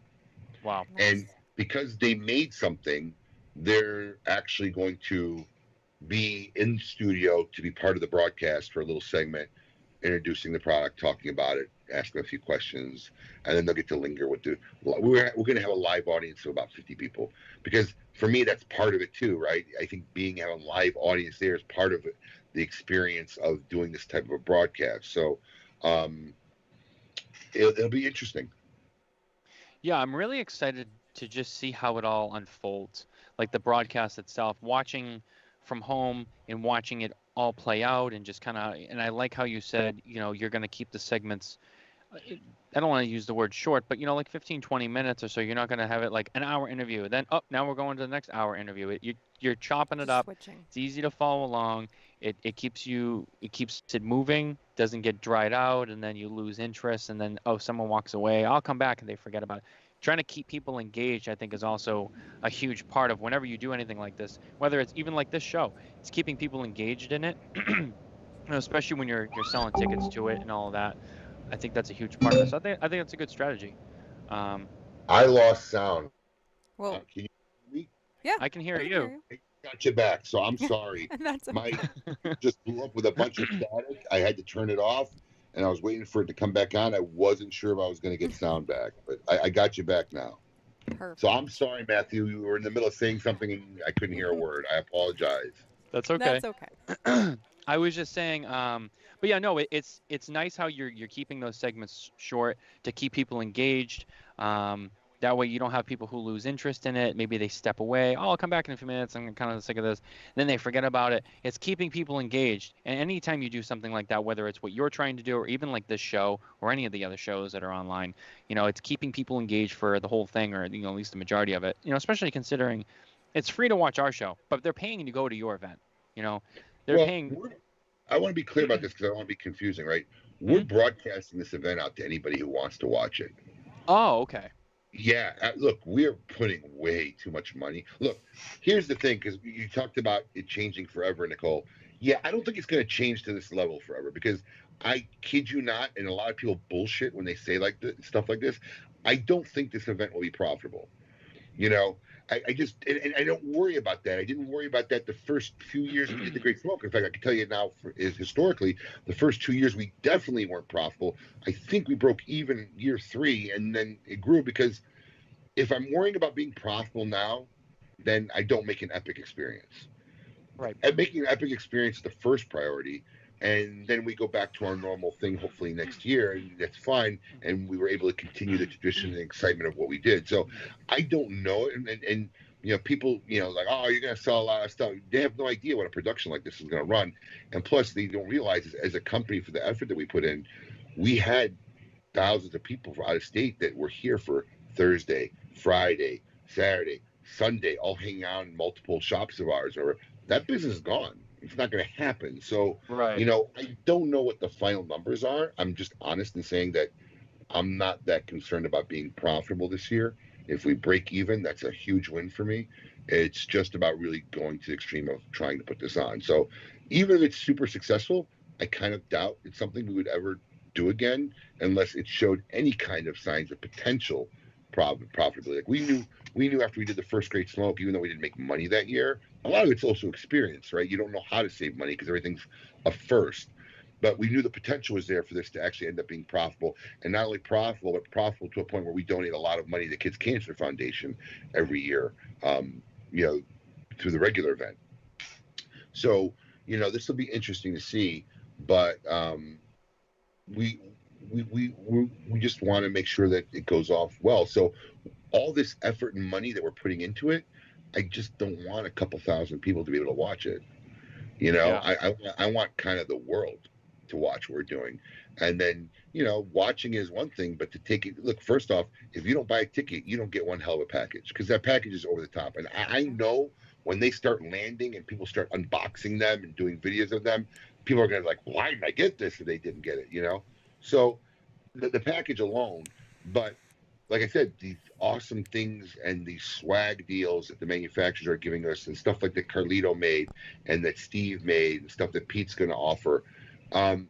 Wow. And because they made something, they're actually going to be in studio to be part of the broadcast for a little segment, introducing the product, talking about it, asking a few questions, and then they'll get to linger with we're going to have a live audience of about 50 people, because for me, that's part of it too, right? I think having a live audience there is part of the experience of doing this type of a broadcast. So it'll be interesting. Yeah, I'm really excited to just see how it all unfolds, like the broadcast itself, watching from home and watching it all play out, and just kind of, and I like how you said, you're going to keep the segments, I don't want to use the word short, but like 15, 20 minutes or so. You're not going to have it like an hour interview. Then, now we're going to the next hour interview. You're chopping it up. Switching. It's easy to follow along. It keeps it moving, doesn't get dried out, and then you lose interest, and then, someone walks away. I'll come back, and they forget about it. Trying to keep people engaged, I think, is also a huge part of whenever you do anything like this, whether it's even like this show. It's keeping people engaged in it, especially when you're selling tickets to it and all of that. I think that's a huge part of this. I think that's a good strategy. I lost sound. Well, can you hear me? Yeah, I can hear you. I got you back, so I'm sorry. That's okay. My just blew up with a bunch of static. I had to turn it off, and I was waiting for it to come back on. I wasn't sure if I was going to get sound back, but I got you back now. Perfect. So I'm sorry, Matthew. You were in the middle of saying something, and I couldn't hear a word. I apologize. That's okay. That's okay. I was just saying, but yeah, no, it's nice how you're keeping those segments short to keep people engaged. That way you don't have people who lose interest in it. Maybe they step away. I'll come back in a few minutes. I'm kind of sick of this. Then they forget about it. It's keeping people engaged. And anytime you do something like that, whether it's what you're trying to do or even like this show or any of the other shows that are online, it's keeping people engaged for the whole thing, or at least the majority of it. Especially considering it's free to watch our show, but they're paying to go to your event. They're paying. I want to be clear about this because I don't want to be confusing, right? We're broadcasting this event out to anybody who wants to watch it. Oh, okay. Yeah, look, we're putting way too much money. Look, here's the thing, because you talked about it changing forever, Nicole. Yeah, I don't think it's going to change to this level forever, because I kid you not, and a lot of people bullshit when they say stuff like this. I don't think this event will be profitable. I just, and I don't worry about that. I didn't worry about that the first few years we did the Great Smoke. In fact, I can tell you now, historically, the first 2 years we definitely weren't profitable. I think we broke even year 3, and then it grew, because if I'm worrying about being profitable now, then I don't make an epic experience. Right. And making an epic experience is the first priority. And then we go back to our normal thing, hopefully next year, and that's fine. And we were able to continue the tradition and excitement of what we did. So I don't know. And people, like, oh, you're going to sell a lot of stuff. They have no idea what a production like this is going to run. And plus, they don't realize, as a company, for the effort that we put in, we had thousands of people from out of state that were here for Thursday, Friday, Saturday, Sunday, all hanging out in multiple shops of ours. Or that business is gone. It's not going to happen. So, right. I don't know what the final numbers are. I'm just honest in saying that I'm not that concerned about being profitable this year. If we break even, that's a huge win for me. It's just about really going to the extreme of trying to put this on. So even if it's super successful, I kind of doubt it's something we would ever do again unless it showed any kind of signs of potential profitably. Like we knew after we did the first Great Smoke, even though we didn't make money that year, a lot of it's also experience, right? You don't know how to save money because everything's a first. But we knew the potential was there for this to actually end up being profitable, and not only profitable, but profitable to a point where we donate a lot of money to the Kids Cancer Foundation every year, you know, through the regular event. So, you know, this will be interesting to see, but we we just want to make sure that it goes off well. So all this effort and money that we're putting into it, I just don't want a couple thousand people to be able to watch it. You know, Yeah. I want kind of the world to watch what we're doing. And then, you know, watching is one thing, but to take it, look, first off, if you don't buy a ticket, you don't get one hell of a package because that package is over the top. And I Yeah. know when they start landing and people start unboxing them and doing videos of them, people are going to be like, why didn't I get this if they didn't get it, you know? So the package alone, but like I said, these awesome things and these swag deals that the manufacturers are giving us, and stuff like that Carlito made and that Steve made, and stuff that Pete's going to offer, um,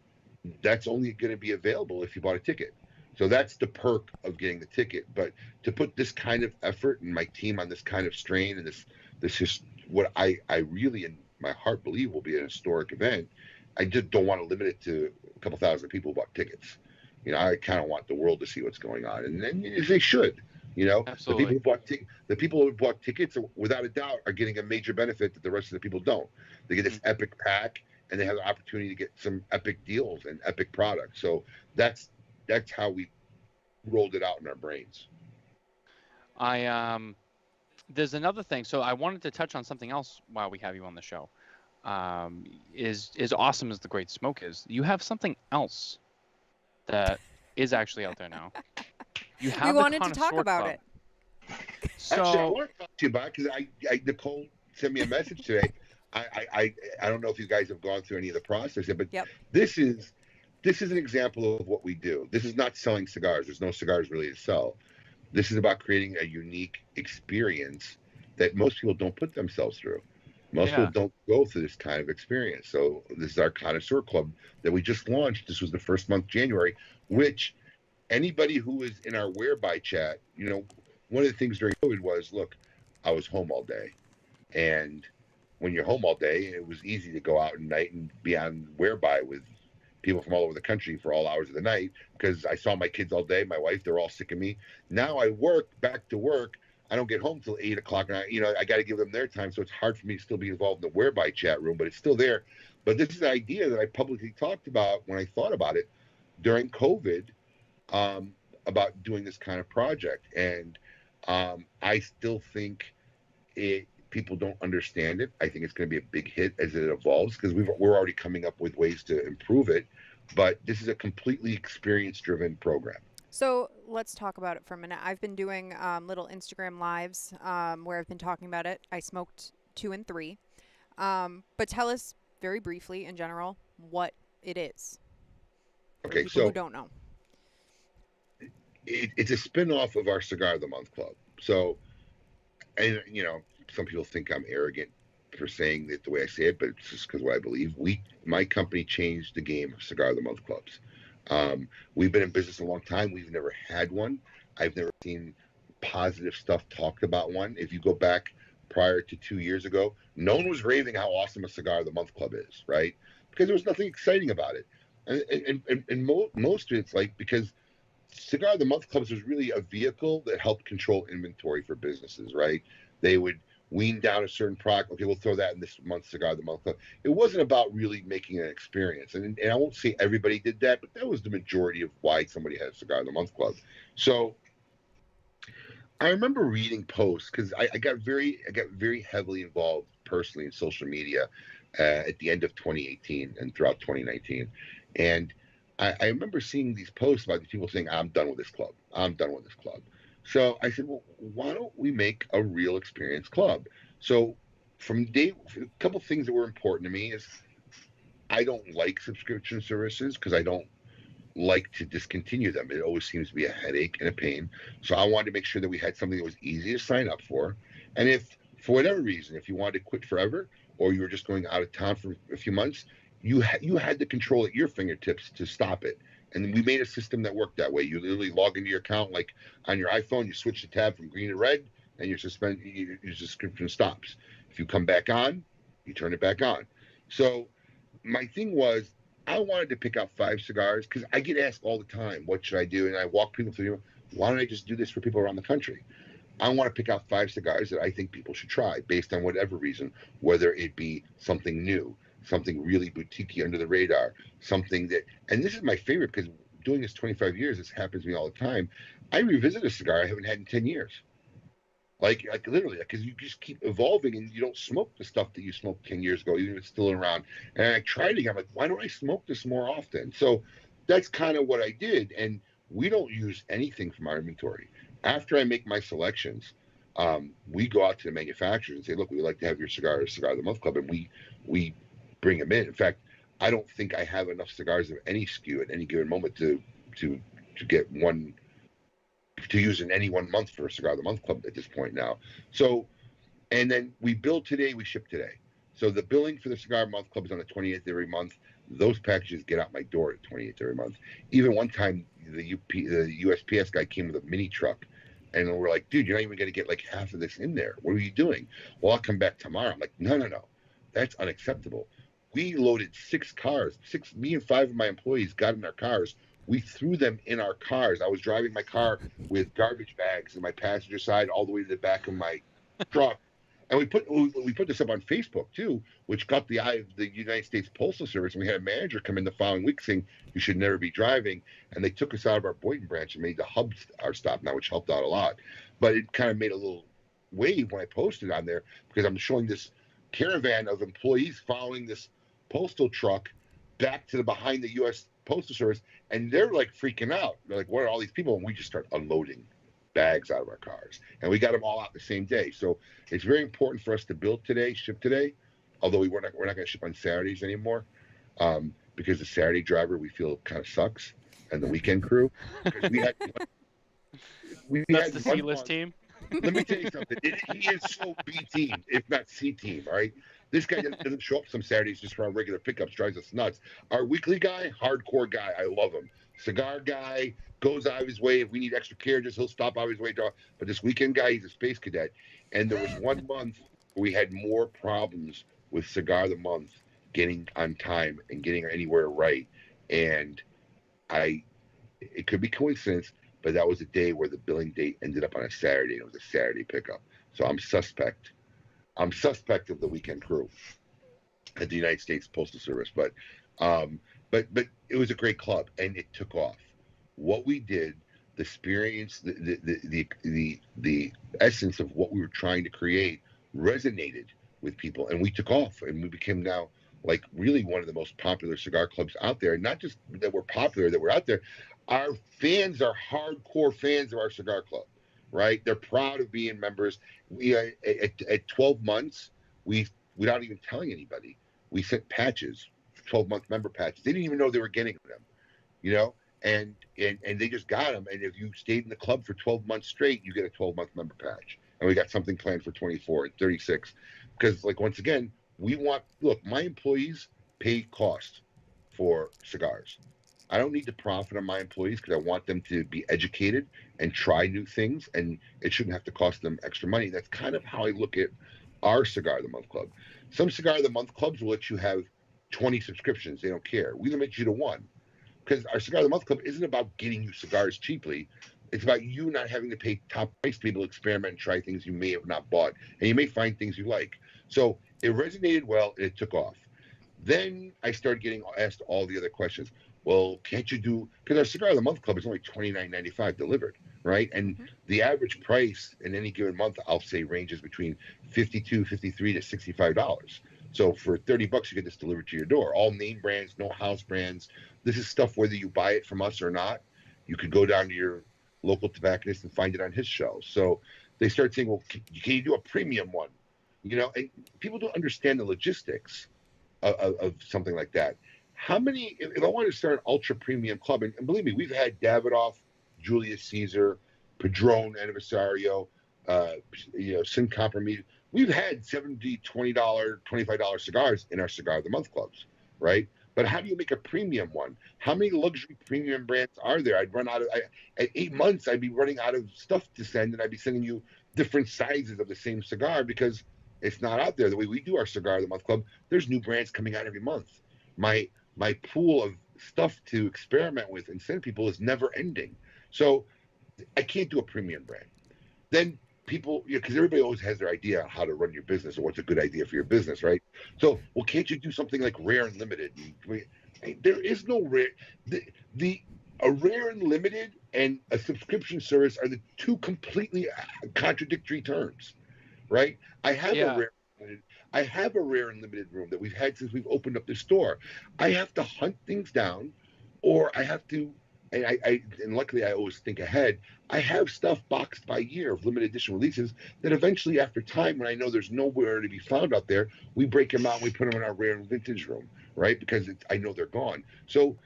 that's only going to be available if you bought a ticket. So that's the perk of getting the ticket. But to put this kind of effort and my team on this kind of strain and this is what I really in my heart believe will be an historic event. I just don't want to limit it to a couple thousand people who bought tickets. You know, I kind of want the world to see what's going on, and then they should. You know, Absolutely. the people who bought tickets, without a doubt, are getting a major benefit that the rest of the people don't. They get this epic pack, and they have the opportunity to get some epic deals and epic products. So that's how we rolled it out in our brains. I there's another thing. So I wanted to touch on something else while we have you on the show. Is as awesome as the Great Smoke is, you have something else that is actually out there now. You We have the wanted to talk Connoisseur about Club. it. Actually, I So want to talk to you about it because Nicole sent me a message today. I don't know if you guys have gone through any of the process yet, but Yep. this is an example of what we do. This is not selling cigars. There's no cigars really to sell. This is about creating a unique experience that most people don't put themselves through. Most people yeah, don't go through this kind of experience. So this is our Connoisseur Club that we just launched. This was the first month, January, Yep. which anybody who was in our Whereby chat, you know, one of the things during COVID was, look, I was home all day. And when you're home all day, it was easy to go out at night and be on Whereby with people from all over the country for all hours of the night because I saw my kids all day, my wife, they're all sick of me. Now I work back to work. I don't get home till 8 o'clock, and I got to give them their time. So it's hard for me to still be involved in the Whereby chat room, but it's still there. But this is an idea that I publicly talked about when I thought about it during COVID, um, about doing this kind of project, and I still think people don't understand it. I think it's going to be a big hit as it evolves because we're already coming up with ways to improve it. But this is a completely experience-driven program. So let's talk about it for a minute. I've been doing little Instagram lives where I've been talking about it. I smoked 2 and 3. But tell us very briefly, in general, what it is for Okay, people who so don't know. it's a spin-off of our Cigar of the Month Club. So, and you know, some people think I'm arrogant for saying it the way I say it, but it's just because what I believe. My company changed the game of Cigar of the Month clubs. We've been in business a long time. We've never had one. I've never seen positive stuff talked about one. If you go back prior to 2 years ago, no one was raving how awesome a Cigar of the Month club is, right? Because there was nothing exciting about it. And most of it's like because Cigar of the Month clubs was really a vehicle that helped control inventory for businesses, right? They would wean down a certain product. Okay, we'll throw that in this month's Cigar of the Month club. It wasn't about really making an experience. And I won't say everybody did that, but that was the majority of why somebody had a Cigar of the Month club. So I remember reading posts because I got very heavily involved personally in social media at the end of 2018 and throughout 2019, and I remember seeing these posts about these people saying, "I'm done with this club. I'm done with this club." So I said, "Well, why don't we make a real experience club?" So a couple things that were important to me is I don't like subscription services because I don't like to discontinue them. It always seems to be a headache and a pain. So I wanted to make sure that we had something that was easy to sign up for. And if, for whatever reason, if you wanted to quit forever or you were just going out of town for a few months, you had the control at your fingertips to stop it And we made a system that worked that way. You literally log into your account, like on your iPhone, you switch the tab from green to red, and your subscription stops. If you come back on, you turn it back on. So my thing was, I wanted to pick out 5 cigars because I get asked all the time, what should I do? And I walk people through, why don't I just do this for people around the country? I want to pick out 5 cigars that I think people should try based on whatever reason, whether it be something new, something really boutique under the radar, something that, and this is my favorite because doing this 25 years, this happens to me all the time. I revisit a cigar I haven't had in 10 years. Like literally, because you just keep evolving and you don't smoke the stuff that you smoked 10 years ago, even if it's still around. And I tried again. I'm like, why don't I smoke this more often? So that's kind of what I did. And we don't use anything from our inventory. After I make my selections, we go out to the manufacturers and say, look, we'd like to have your cigar of the month club. And we bring them in. In fact, I don't think I have enough cigars of any SKU at any given moment to get one to use in any 1 month for a cigar of the month club at this point now. So, and then we build today, we ship today. So the billing for the cigar month club is on the 28th every month. Those packages get out my door at 28th every month. Even one time, the USPS guy came with a mini truck, and we're like, dude, you're not even going to get like half of this in there. What are you doing? Well, I'll come back tomorrow. I'm like, no, that's unacceptable. We loaded 6 cars. Me and 5 of my employees got in our cars. We threw them in our cars. I was driving my car with garbage bags in my passenger side all the way to the back of my truck. And we put this up on Facebook too, which got the eye of the United States Postal Service. And we had a manager come in the following week saying you should never be driving. And they took us out of our Boynton branch and made the hub our stop now, which helped out a lot. But it kind of made a little wave when I posted on there because I'm showing this caravan of employees following this postal truck back to the behind the U.S. Postal Service, and they're like freaking out. They're like, what are all these people? And we just start unloading bags out of our cars, and we got them all out the same day. So it's very important for us to build today, ship today, although we're not going to ship on Saturdays anymore, because the Saturday driver we feel kind of sucks, and the weekend crew, because that's the C-list team. Let me tell you something. He is so B team, if not C team. All right. This guy doesn't show up some Saturdays just for our regular pickups, drives us nuts. Our weekly guy, hardcore guy, I love him. Cigar guy, goes out of his way. If we need extra carriages, he'll stop out of his way. But this weekend guy, he's a space cadet. And there was 1 month where we had more problems with Cigar of the Month getting on time and getting anywhere right. And it could be coincidence, but that was a day where the billing date ended up on a Saturday. And it was a Saturday pickup. So I'm suspect of the weekend crew at the United States Postal Service, but it was a great club and it took off. What we did, the experience, the essence of what we were trying to create resonated with people, and we took off, and we became now like really one of the most popular cigar clubs out there. And not just that we're popular, that we're out there. Our fans are hardcore fans of our cigar club. Right? They're proud of being members. We at 12 months, without even telling anybody, we sent patches, 12-month member patches. They didn't even know they were getting them, and they just got them. And if you stayed in the club for 12 months straight, you get a 12-month member patch. And we got something planned for 24 and 36, because once again, look, my employees pay cost for cigars. I don't need to profit on my employees because I want them to be educated and try new things, and it shouldn't have to cost them extra money. That's kind of how I look at our Cigar of the Month Club. Some Cigar of the Month clubs will let you have 20 subscriptions. They don't care. We limit you to 1 because our Cigar of the Month Club isn't about getting you cigars cheaply. It's about you not having to pay top price to be able to experiment and try things you may have not bought, and you may find things you like. So it resonated well, and it took off. Then I started getting asked all the other questions. Well, can't you do, because our Cigar of the Month Club is only $29.95 delivered, right? And the average price in any given month, I'll say, ranges between $52, $53 to $65. So for $30, you get this delivered to your door. All name brands, no house brands. This is stuff whether you buy it from us or not. You could go down to your local tobacconist and find it on his shelves. So they start saying, well, can you do a premium one? And people don't understand the logistics of something like that. How many, if I wanted to start an ultra premium club, and believe me, we've had Davidoff, Julius Caesar, Padron, Anniversario, Sin Compromise. We've had $70, $20, $25 cigars in our Cigar of the Month clubs, right? But how do you make a premium one? How many luxury premium brands are there? At 8 months, I'd be running out of stuff to send, and I'd be sending you different sizes of the same cigar because it's not out there. The way we do our Cigar of the Month Club, there's new brands coming out every month. My pool of stuff to experiment with and send people is never ending. So I can't do a premium brand. Then people, because everybody always has their idea on how to run your business or what's a good idea for your business, right? So, well, can't you do something like Rare and Limited? There is no rare. A Rare and Limited and a subscription service are the two completely contradictory terms, right? I have a rare and limited room that we've had since we've opened up the store. I have to hunt things down, or I have to, and luckily I always think ahead. I have stuff boxed by year of limited edition releases that eventually, after time, when I know there's nowhere to be found out there, we break them out and we put them in our rare and vintage room, right? Because I know they're gone. So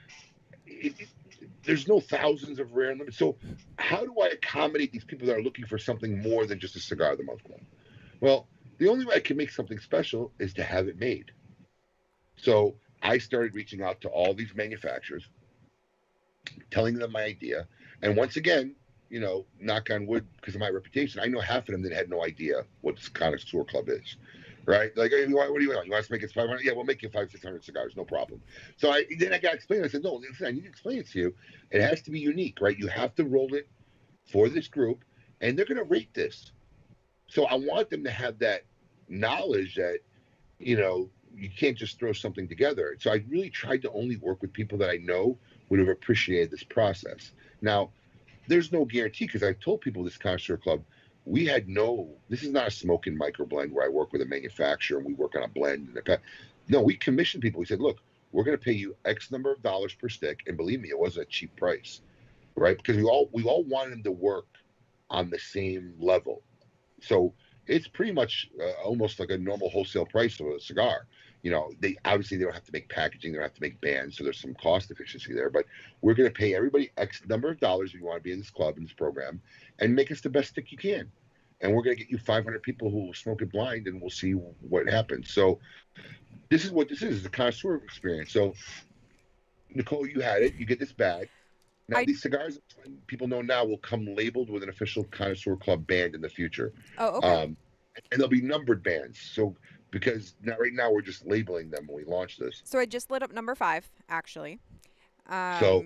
there's no thousands of rare and limited. So how do I accommodate these people that are looking for something more than just a Cigar of the Month Club? Well, the only way I can make something special is to have it made. So I started reaching out to all these manufacturers, telling them my idea. And once again, knock on wood, because of my reputation, I know half of them that had no idea what this Connoisseur Club is, right? Like, hey, what do you want? You want us to make it 500? Yeah, we'll make you 500-600 cigars, no problem. So then I got to explain. I said, no, listen, I need to explain it to you. It has to be unique, right? You have to roll it for this group, and they're going to rate this. So I want them to have that knowledge that, you can't just throw something together. So I really tried to only work with people that I know would have appreciated this process. Now, there's no guarantee, because I told people this Connoisseur Club, this is not a smoking micro blend where I work with a manufacturer and we work on a blend. No, we commissioned people. We said, look, we're going to pay you X number of dollars per stick. And believe me, it wasn't a cheap price, right? Because we all wanted them to work on the same level. So it's pretty much almost like a normal wholesale price of a cigar. They don't have to make packaging, they don't have to make bands, so there's some cost efficiency there. But we're going to pay everybody X number of dollars if you want to be in this club, in this program, and make us the best stick you can. And we're going to get you 500 people who will smoke it blind, and we'll see what happens. So this is what this is, the connoisseur experience. So Nicole, you had it. You get this bag. Now, these cigars, people know now, will come labeled with an official Connoisseur Club band in the future. Oh, okay. And they'll be numbered bands. So, because right now we're just labeling them when we launch this. So I just lit up number 5, actually. So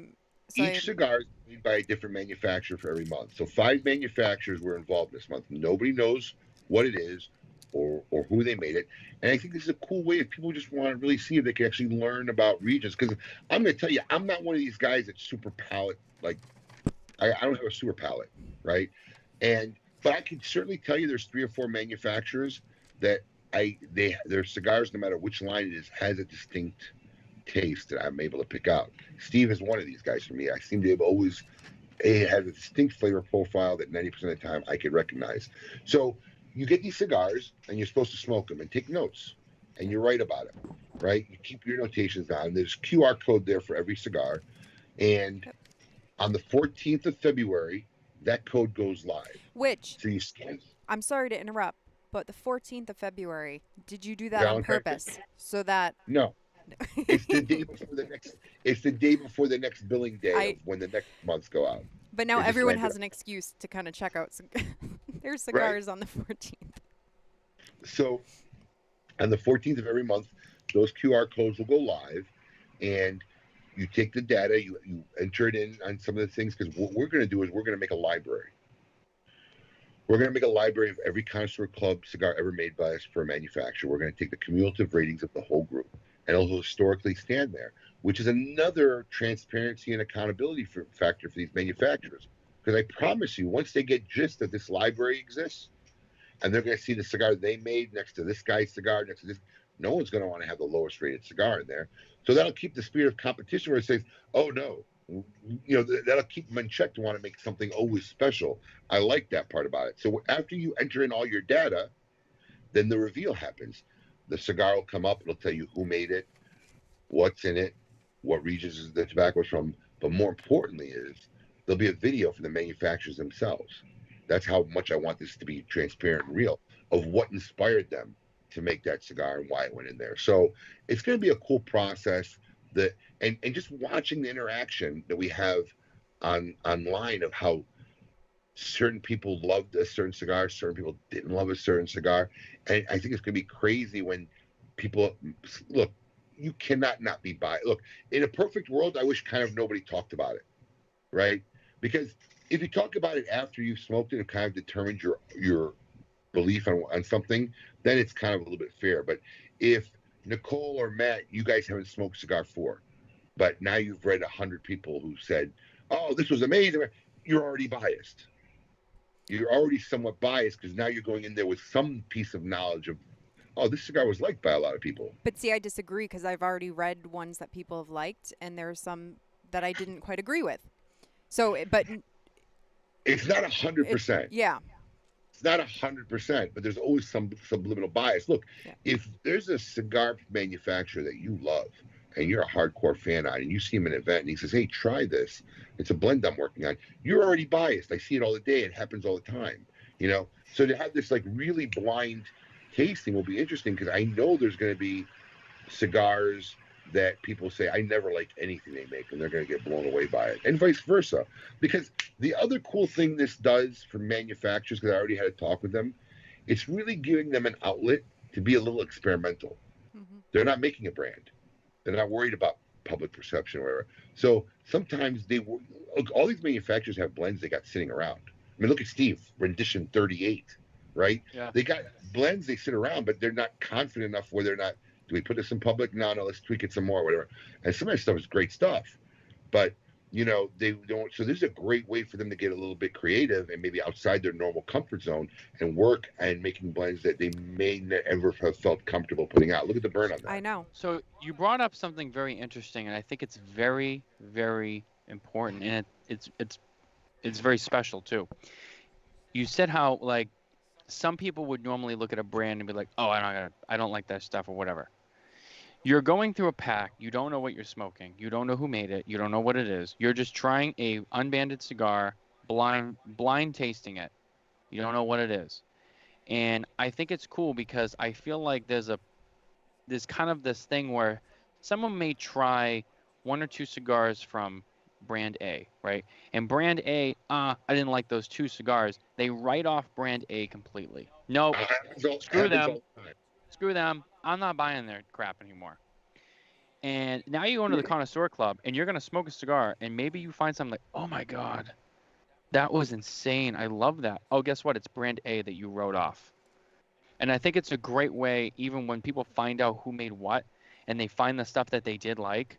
each cigar is made by a different manufacturer for every month. So 5 manufacturers were involved this month. Nobody knows what it is or who they made it. And I think this is a cool way if people just want to really see if they can actually learn about regions. Because I'm going to tell you, I'm not one of these guys that's super palate. Like, I don't have a super palate, right? But I can certainly tell you there's 3 or 4 manufacturers that their cigars, no matter which line it is, has a distinct taste that I'm able to pick out. Steve is one of these guys for me. I seem to have always has a distinct flavor profile that 90% of the time I can recognize. So you get these cigars and you're supposed to smoke them and take notes and you write about it, right? You keep your notations down. There's QR code there for every cigar. And on the 14th of February, that code goes live. So you scan. I'm sorry to interrupt, but the 14th of February, did you do that on purpose? So that... No. It's the day before the next. It's the day before the next billing day of when the next months go out. But now everyone has an excuse to kind of check out their cigars on the 14th. So, on the 14th of every month, those QR codes will go live, and you take the data, you enter it in on some of the things, because what we're going to do is we're going to make a library. We're going to make a library of every Connoisseur Club cigar ever made by us for a manufacturer. We're going to take the cumulative ratings of the whole group, and it'll historically stand there, which is another transparency and accountability factor for these manufacturers. Because I promise you, once they get gist that this library exists, and they're going to see the cigar they made next to this guy's cigar, next to this, no one's going to want to have the lowest rated cigar in there. So that'll keep the spirit of competition where it says, oh no, that'll keep them in check to want to make something always special. I like that part about it. So after you enter in all your data, then the reveal happens. The cigar will come up. It'll tell you who made it, what's in it, what regions is the tobacco from. But more importantly there'll be a video for the manufacturers themselves. That's how much I want this to be transparent and real of what inspired them to make that cigar and why it went in there. So it's going to be a cool process. the and just watching the interaction that we have online of how certain people loved a certain cigar, certain people didn't love a certain cigar, and I think it's going to be crazy when people look. You cannot not be biased. Look, in a perfect world, I wish kind of nobody talked about it, right? Because if you talk about it after you've smoked it and kind of determined your belief on something, then it's kind of a little bit fair. But if Nicole or Matt, you guys haven't smoked cigar for, but now you've read 100 people who said, "Oh, this was amazing," you're already biased. You're already somewhat biased because now you're going in there with some piece of knowledge of, oh, this cigar was liked by a lot of people. But see, I disagree because I've already read ones that people have liked, and there's some that I didn't quite agree with. So, but it's not 100%. Yeah. It's not 100%, but there's always some subliminal bias. Look, if there's a cigar manufacturer that you love and you're a hardcore fan on, and you see him at an event and he says, "Hey, try this. It's a blend I'm working on." You're already biased. I see it all the day. It happens all the time. So to have this like really blind tasting will be interesting because I know there's going to be cigars that people say, "I never liked anything they make," and they're going to get blown away by it, and vice versa. Because the other cool thing this does for manufacturers, because I already had a talk with them, it's really giving them an outlet to be a little experimental. Mm-hmm. They're not making a brand. They're not worried about public perception or whatever. So sometimes look, all these manufacturers have blends they got sitting around. I mean, look at Steve, rendition 38, right? Yeah. They got blends they sit around, but they're not confident enough where they're not, do we put this in public? No, let's tweak it some more, whatever. And some of that stuff is great stuff. But, they don't. So this is a great way for them to get a little bit creative and maybe outside their normal comfort zone and work and making blends that they may never have felt comfortable putting out. Look at the burn on that. I know. So you brought up something very interesting, and I think it's very, very important, and it's very special too. You said how like some people would normally look at a brand and be like, "Oh, I don't like that stuff," or whatever. You're going through a pack. You don't know what you're smoking. You don't know who made it. You don't know what it is. You're just trying a unbanded cigar, blind tasting it. You don't know what it is. And I think it's cool because I feel like there's kind of this thing where someone may try one or two cigars from brand A, right? And brand A, I didn't like those two cigars. They write off brand A completely. Nope, screw them. Screw them. I'm not buying their crap anymore. And now you go into the Connoisseur Club and you're going to smoke a cigar and maybe you find something like, "Oh my God, that was insane. I love that." Oh, guess what? It's brand A that you wrote off. And I think it's a great way, even when people find out who made what and they find the stuff that they did like,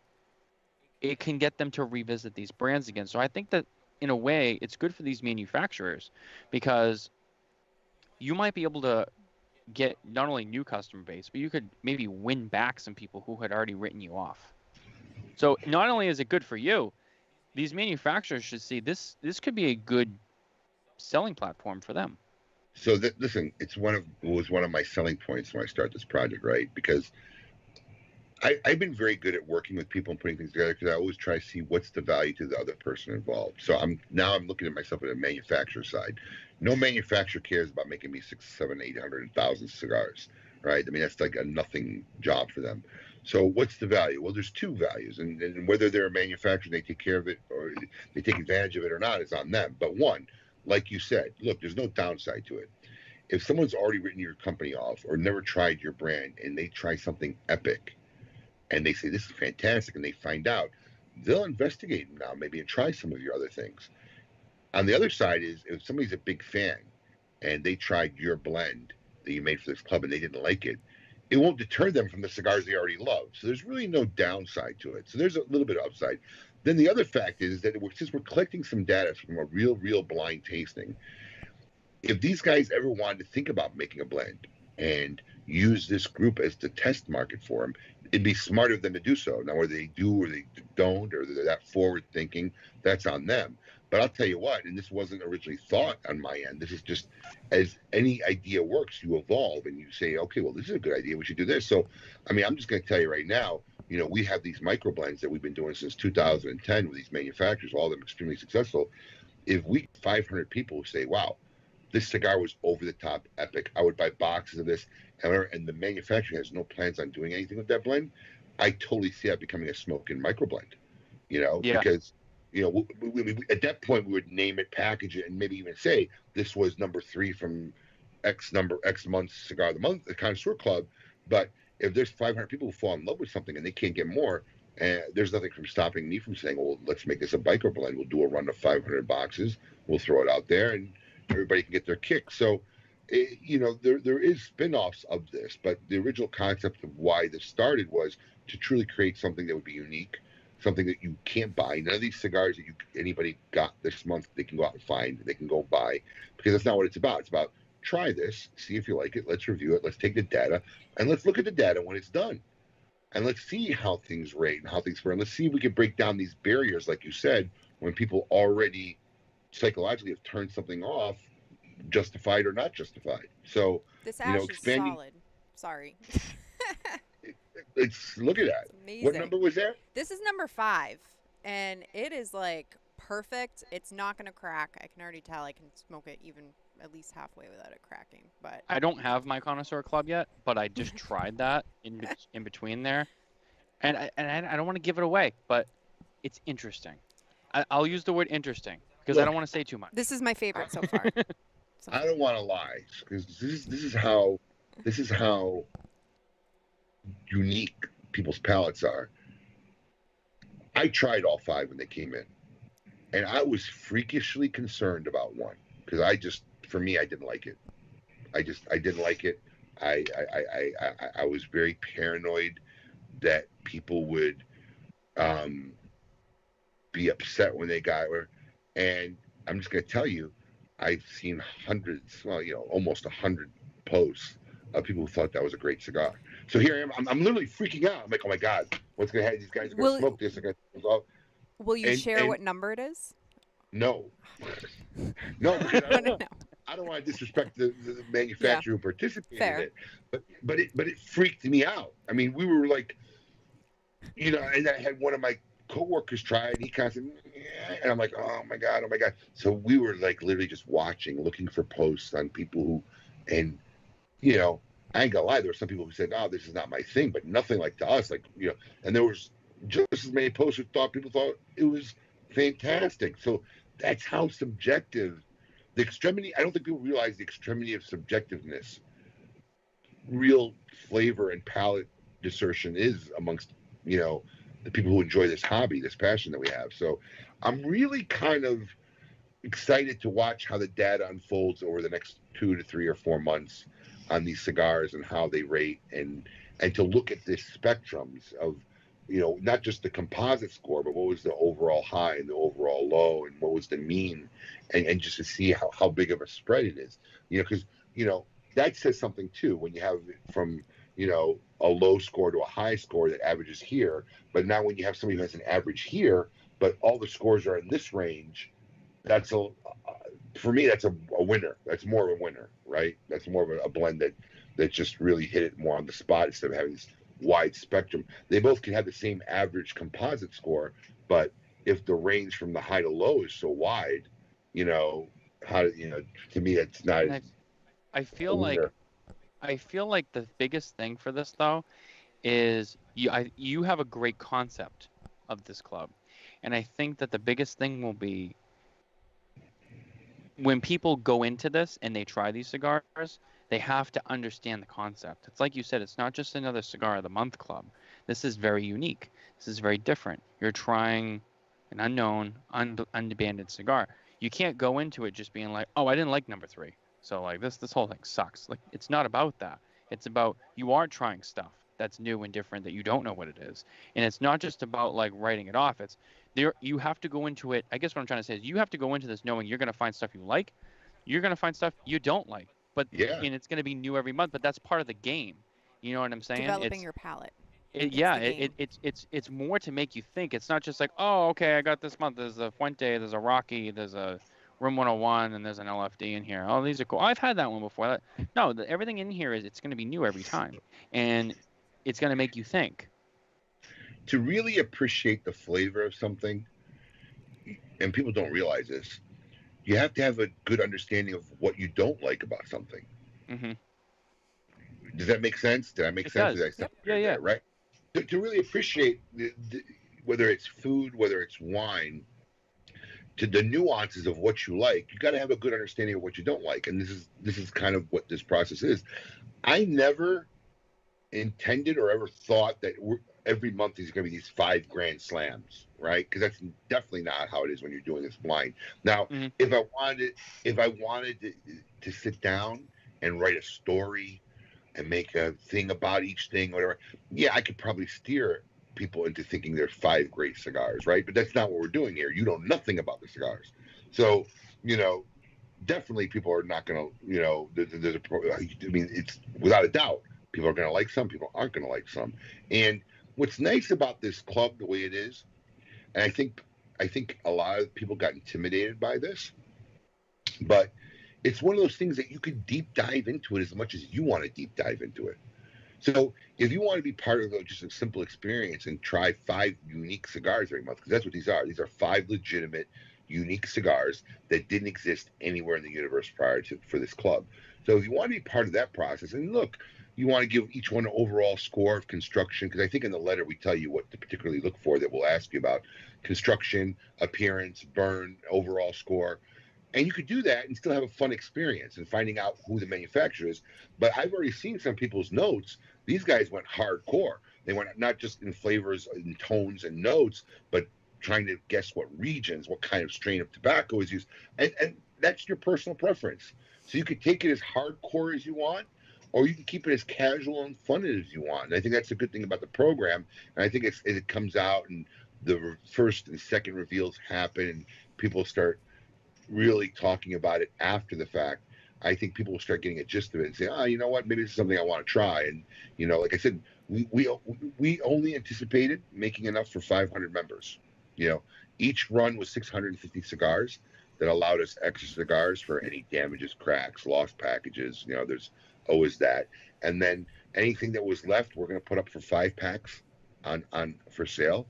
it can get them to revisit these brands again. So I think that in a way, it's good for these manufacturers because you might be able to get not only new customer base, but you could maybe win back some people who had already written you off. So not only is it good for you, these manufacturers should see this could be a good selling platform for them. So listen, it was one of my selling points when I started this project, right? Because I've been very good at working with people and putting things together because I always try to see what's the value to the other person involved. So I'm looking at myself at the manufacturer side. No manufacturer cares about making me 600, 700, 800, 1,000 cigars, right? I mean, that's like a nothing job for them. So what's the value? Well, there's two values, and whether they're a manufacturer, they take care of it or they take advantage of it or not is on them. But one, like you said, look, there's no downside to it. If someone's already written your company off or never tried your brand and they try something epic, and they say this is fantastic, and they find out, they'll investigate now maybe and try some of your other things. On the other side is if somebody's a big fan and they tried your blend that you made for this club and they didn't like it, it won't deter them from the cigars they already love. So there's really no downside to it. So there's a little bit of upside. Then the other fact is that since we're collecting some data from a real blind tasting, if these guys ever wanted to think about making a blend and use this group as the test market for them, it'd be smarter of them to do so. Now, whether they do or they don't, or they're that forward thinking, that's on them. But I'll tell you what, and this wasn't originally thought on my end. This is just as any idea works, you evolve and you say, okay, well, this is a good idea. We should do this. So, I mean, I'm just going to tell you right now, we have these micro blends that we've been doing since 2010 with these manufacturers, all of them extremely successful. If we 500 people say, wow, this cigar was over the top epic, I would buy boxes of this. And the manufacturer has no plans on doing anything with that blend, I totally see that becoming a smoking microblend. Yeah. Because we, at that point we would name it, package it, and maybe even say this was number 3 from X month's cigar of the month, the Connoisseur Club. But if there's 500 people who fall in love with something and they can't get more, and there's nothing from stopping me from saying, well, let's make this a biker blend. We'll do a run of 500 boxes. We'll throw it out there, and everybody can get their kick. So, there is spin-offs of this, but the original concept of why this started was to truly create something that would be unique, something that you can't buy. None of these cigars that anybody got this month, they can go out and find, they can go buy, because that's not what it's about. It's about, try this, see if you like it, let's review it, let's take the data, and let's look at the data when it's done. And let's see how things rate and how things spread. And let's see if we can break down these barriers, like you said, when people already psychologically have turned something off, justified or not justified. So, This ash expanding, is solid. Sorry. look at that. It's amazing. What number was that? This is number 5, and it is like perfect. It's not gonna crack. I can already tell. I can smoke it even at least halfway without it cracking. But I don't have my Connoisseur Club yet, but I just tried that in between there, and I don't want to give it away, but it's interesting. I'll use the word interesting because I don't want to say too much. This is my favorite so far. I don't want to lie, because this is how unique people's palates are. I tried all 5 when they came in, and I was freakishly concerned about one, because for me, I didn't like it. I didn't like it. I was very paranoid that people would be upset when they got her. And I'm just going to tell you, I've seen hundreds, almost 100 posts of people who thought that was a great cigar. So here I am. I'm literally freaking out. I'm like, oh my God, what's going to happen? These guys are going to smoke this. Will you share what number it is? No. No, because I don't want to disrespect the manufacturer who participated in it. But it freaked me out. I mean, we were like, and I had one of my coworkers try it. He kind of said, and I'm like, oh my God. So we were like literally just watching, looking for posts on people who, and I ain't gonna lie, there were some people who said, oh, this is not my thing, but nothing like to us, and there was just as many posts who people thought it was fantastic. So that's how subjective the extremity. I don't think people realize the extremity of subjectiveness, real flavor and palate discernment is amongst the people who enjoy this hobby, this passion that we have. So I'm really kind of excited to watch how the data unfolds over the next 2 to 3 or 4 months on these cigars and how they rate, and to look at this spectrums of not just the composite score, but what was the overall high and the overall low, and what was the mean, and just to see how big of a spread it is. Because that says something too, when you have from a low score to a high score that averages here. But now when you have somebody who has an average here, but all the scores are in this range, that's for me, that's a winner. That's more of a winner, right? That's more of a blend that just really hit it more on the spot instead of having this wide spectrum. They both can have the same average composite score, but if the range from the high to low is so wide, to me, it's not. I feel like the biggest thing for this though is you have a great concept of this club, and I think that the biggest thing will be when people go into this and they try these cigars, they have to understand the concept. It's like you said, it's not just another cigar of the month club. This is very unique. This is very different. You're trying an unknown, unbanded cigar. You can't go into it just being like, oh, I didn't like number 3. So like this whole thing sucks. Like, it's not about that. It's about you are trying stuff that's new and different that you don't know what it is. And it's not just about like writing it off. It's there. You have to go into it. I guess what I'm trying to say is you have to go into this knowing you're going to find stuff you like. You're going to find stuff you don't like. But and it's going to be new every month. But that's part of the game. You know what I'm saying? Developing your palate. It's more to make you think. It's not just like, oh, okay, I got this month. There's a Fuente, there's a Rocky, there's a Room 101, and there's an LFD in here. Oh, these are cool. I've had that one before. No, everything in here it's going to be new every time, and it's going to make you think. To really appreciate the flavor of something, and people don't realize this, you have to have a good understanding of what you don't like about something. Mm-hmm. Does that make sense? Did I make sense? Does. Did I Yeah. right? to really appreciate whether it's food, whether it's wine, to the nuances of what you like, you got to have a good understanding of what you don't like. And this is kind of what this process is. I never intended or ever thought that every month is going to be these 5 grand slams, right? Because that's definitely not how it is when you're doing this blind. Now, Mm-hmm. if I wanted to sit down and write a story and make a thing about each thing, whatever, yeah, I could probably steer people into thinking there's 5 great cigars, right? But that's not what we're doing here. You know nothing about the cigars, so you know definitely people are not going to, I mean, it's without a doubt, people are going to like some, people aren't going to like some. And what's nice about this club, the way it is, and I think a lot of people got intimidated by this, but it's one of those things that you could deep dive into it as much as you want to deep dive into it. So if you want to be part of just a simple experience and try 5 unique cigars every month, because that's what these are. These are 5 legitimate, unique cigars that didn't exist anywhere in the universe prior to for this club. So if you want to be part of that process, and look, you want to give each one an overall score of construction, because I think in the letter we tell you what to particularly look for that we'll ask you about construction, appearance, burn, overall score. And you could do that and still have a fun experience and finding out who the manufacturer is. But I've already seen some people's notes. These guys went hardcore. They went not just in flavors and tones and notes, but trying to guess what regions, what kind of strain of tobacco is used. And that's your personal preference. So you could take it as hardcore as you want, or you can keep it as casual and fun as you want. And I think that's a good thing about the program. And I think it comes out and the first and second reveals happen and people start really talking about it after the fact. I think people will start getting a gist of it and say, you know what, maybe this is something I want to try. And like I said, we only anticipated making enough for 500 members. You know, each run was 650 cigars that allowed us extra cigars for any damages, cracks, lost packages. There's always that. And then anything that was left, we're going to put up for 5 packs on for sale.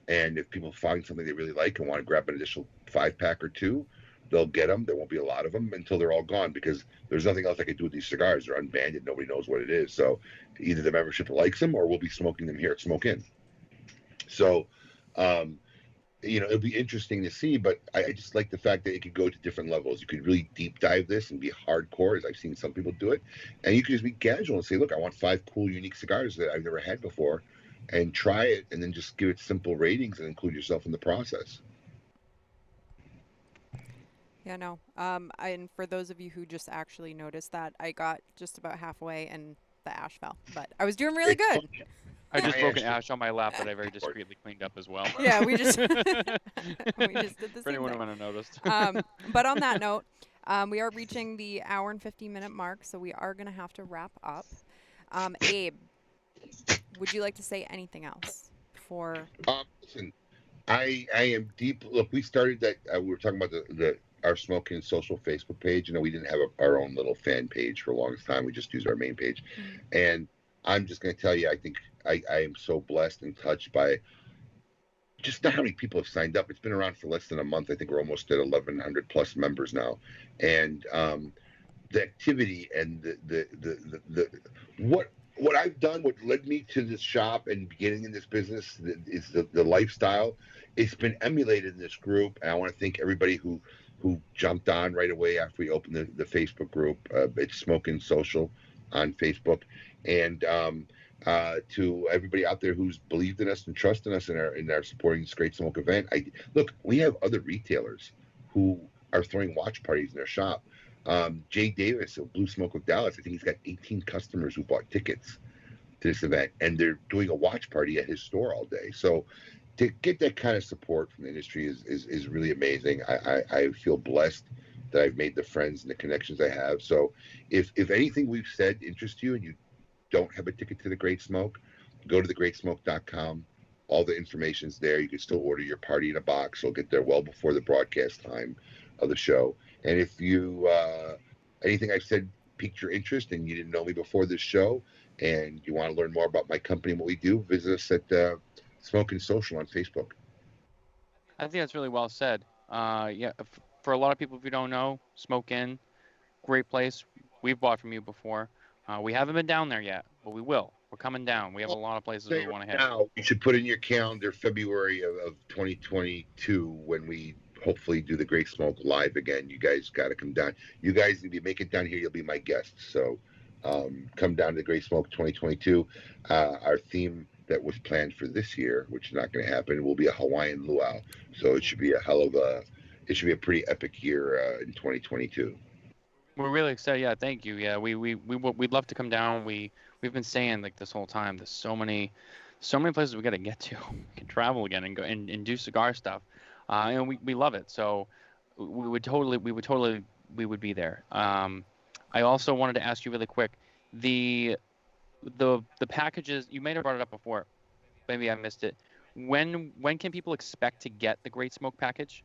And if people find something they really like and want to grab an additional 5 pack or 2, they'll get them. There won't be a lot of them until they're all gone because there's nothing else I can do with these cigars. They're unbanded. Nobody knows what it is. So either the membership likes them or we'll be smoking them here at Smokin. So, it'll be interesting to see, but I just like the fact that it could go to different levels. You could really deep dive this and be hardcore, as I've seen some people do it. And you could just be casual and say, look, I want 5 cool, unique cigars that I've never had before and try it and then just give it simple ratings and include yourself in the process. Yeah, no. And for those of you who just actually noticed that, I got just about halfway and the ash fell, but I was doing really good. I just broke an ash on my lap that I very discreetly cleaned up as well. Yeah, we just we just did the For same anyone who thing. might have noticed. But on that note, we are reaching the hour and 50-minute mark, so we are going to have to wrap up. Abe, would you like to say anything else before? Listen, I am deep. Look, we started that. We were talking about our Smokin social Facebook page. We didn't have our own little fan page for the longest time. We just used our main page. Mm-hmm. And I'm just going to tell you, I think I am so blessed and touched by just not how many people have signed up. It's been around for less than a month. I think we're almost at 1,100 plus members now. And the activity and the what I've done, what led me to this shop and beginning in this business is the lifestyle. It's been emulated in this group, and I want to thank everybody who jumped on right away after we opened the Facebook group. It's Smokin Social on Facebook, and to everybody out there who's believed in us and trusted us in our supporting this great smoke event. Look, we have other retailers who are throwing watch parties in their shop. Jay Davis of Blue Smoke with Dallas, I think he's got 18 customers who bought tickets to this event, and they're doing a watch party at his store all day. So to get that kind of support from the industry is really amazing. I feel blessed that I've made the friends and the connections I have. So if anything we've said interests you and you don't have a ticket to the Great Smoke, go to thegreatsmoke.com. All the information's there. You can still order your party in a box. It'll get there well before the broadcast time of the show. And if you anything I've said piqued your interest and you didn't know me before this show and you want to learn more about my company and what we do, visit us at Smokin Social on Facebook. I think that's really well said. Yeah, for a lot of people, if you don't know, Smokin, great place. We've bought from you before. We haven't been down there yet, but we will. We're coming down. We have a lot of places we want to hit. Now, you should put in your calendar February of 2022 when we hopefully do the Great Smoke live again. You guys got to come down. You guys, if you make it down here, you'll be my guests. So come down to the Great Smoke 2022. Our theme that was planned for this year, which is not going to happen, will be a Hawaiian luau. So it should be it should be a pretty epic year in 2022. We're really excited. Yeah, thank you. Yeah, we'd love to come down. We've been saying like this whole time. There's so many places we got to get to. We can travel again and go and do cigar stuff. And we love it. So we would be there. I also wanted to ask you really quick, the packages, you may have brought it up before, maybe I missed it. When can people expect to get the Great Smoke package?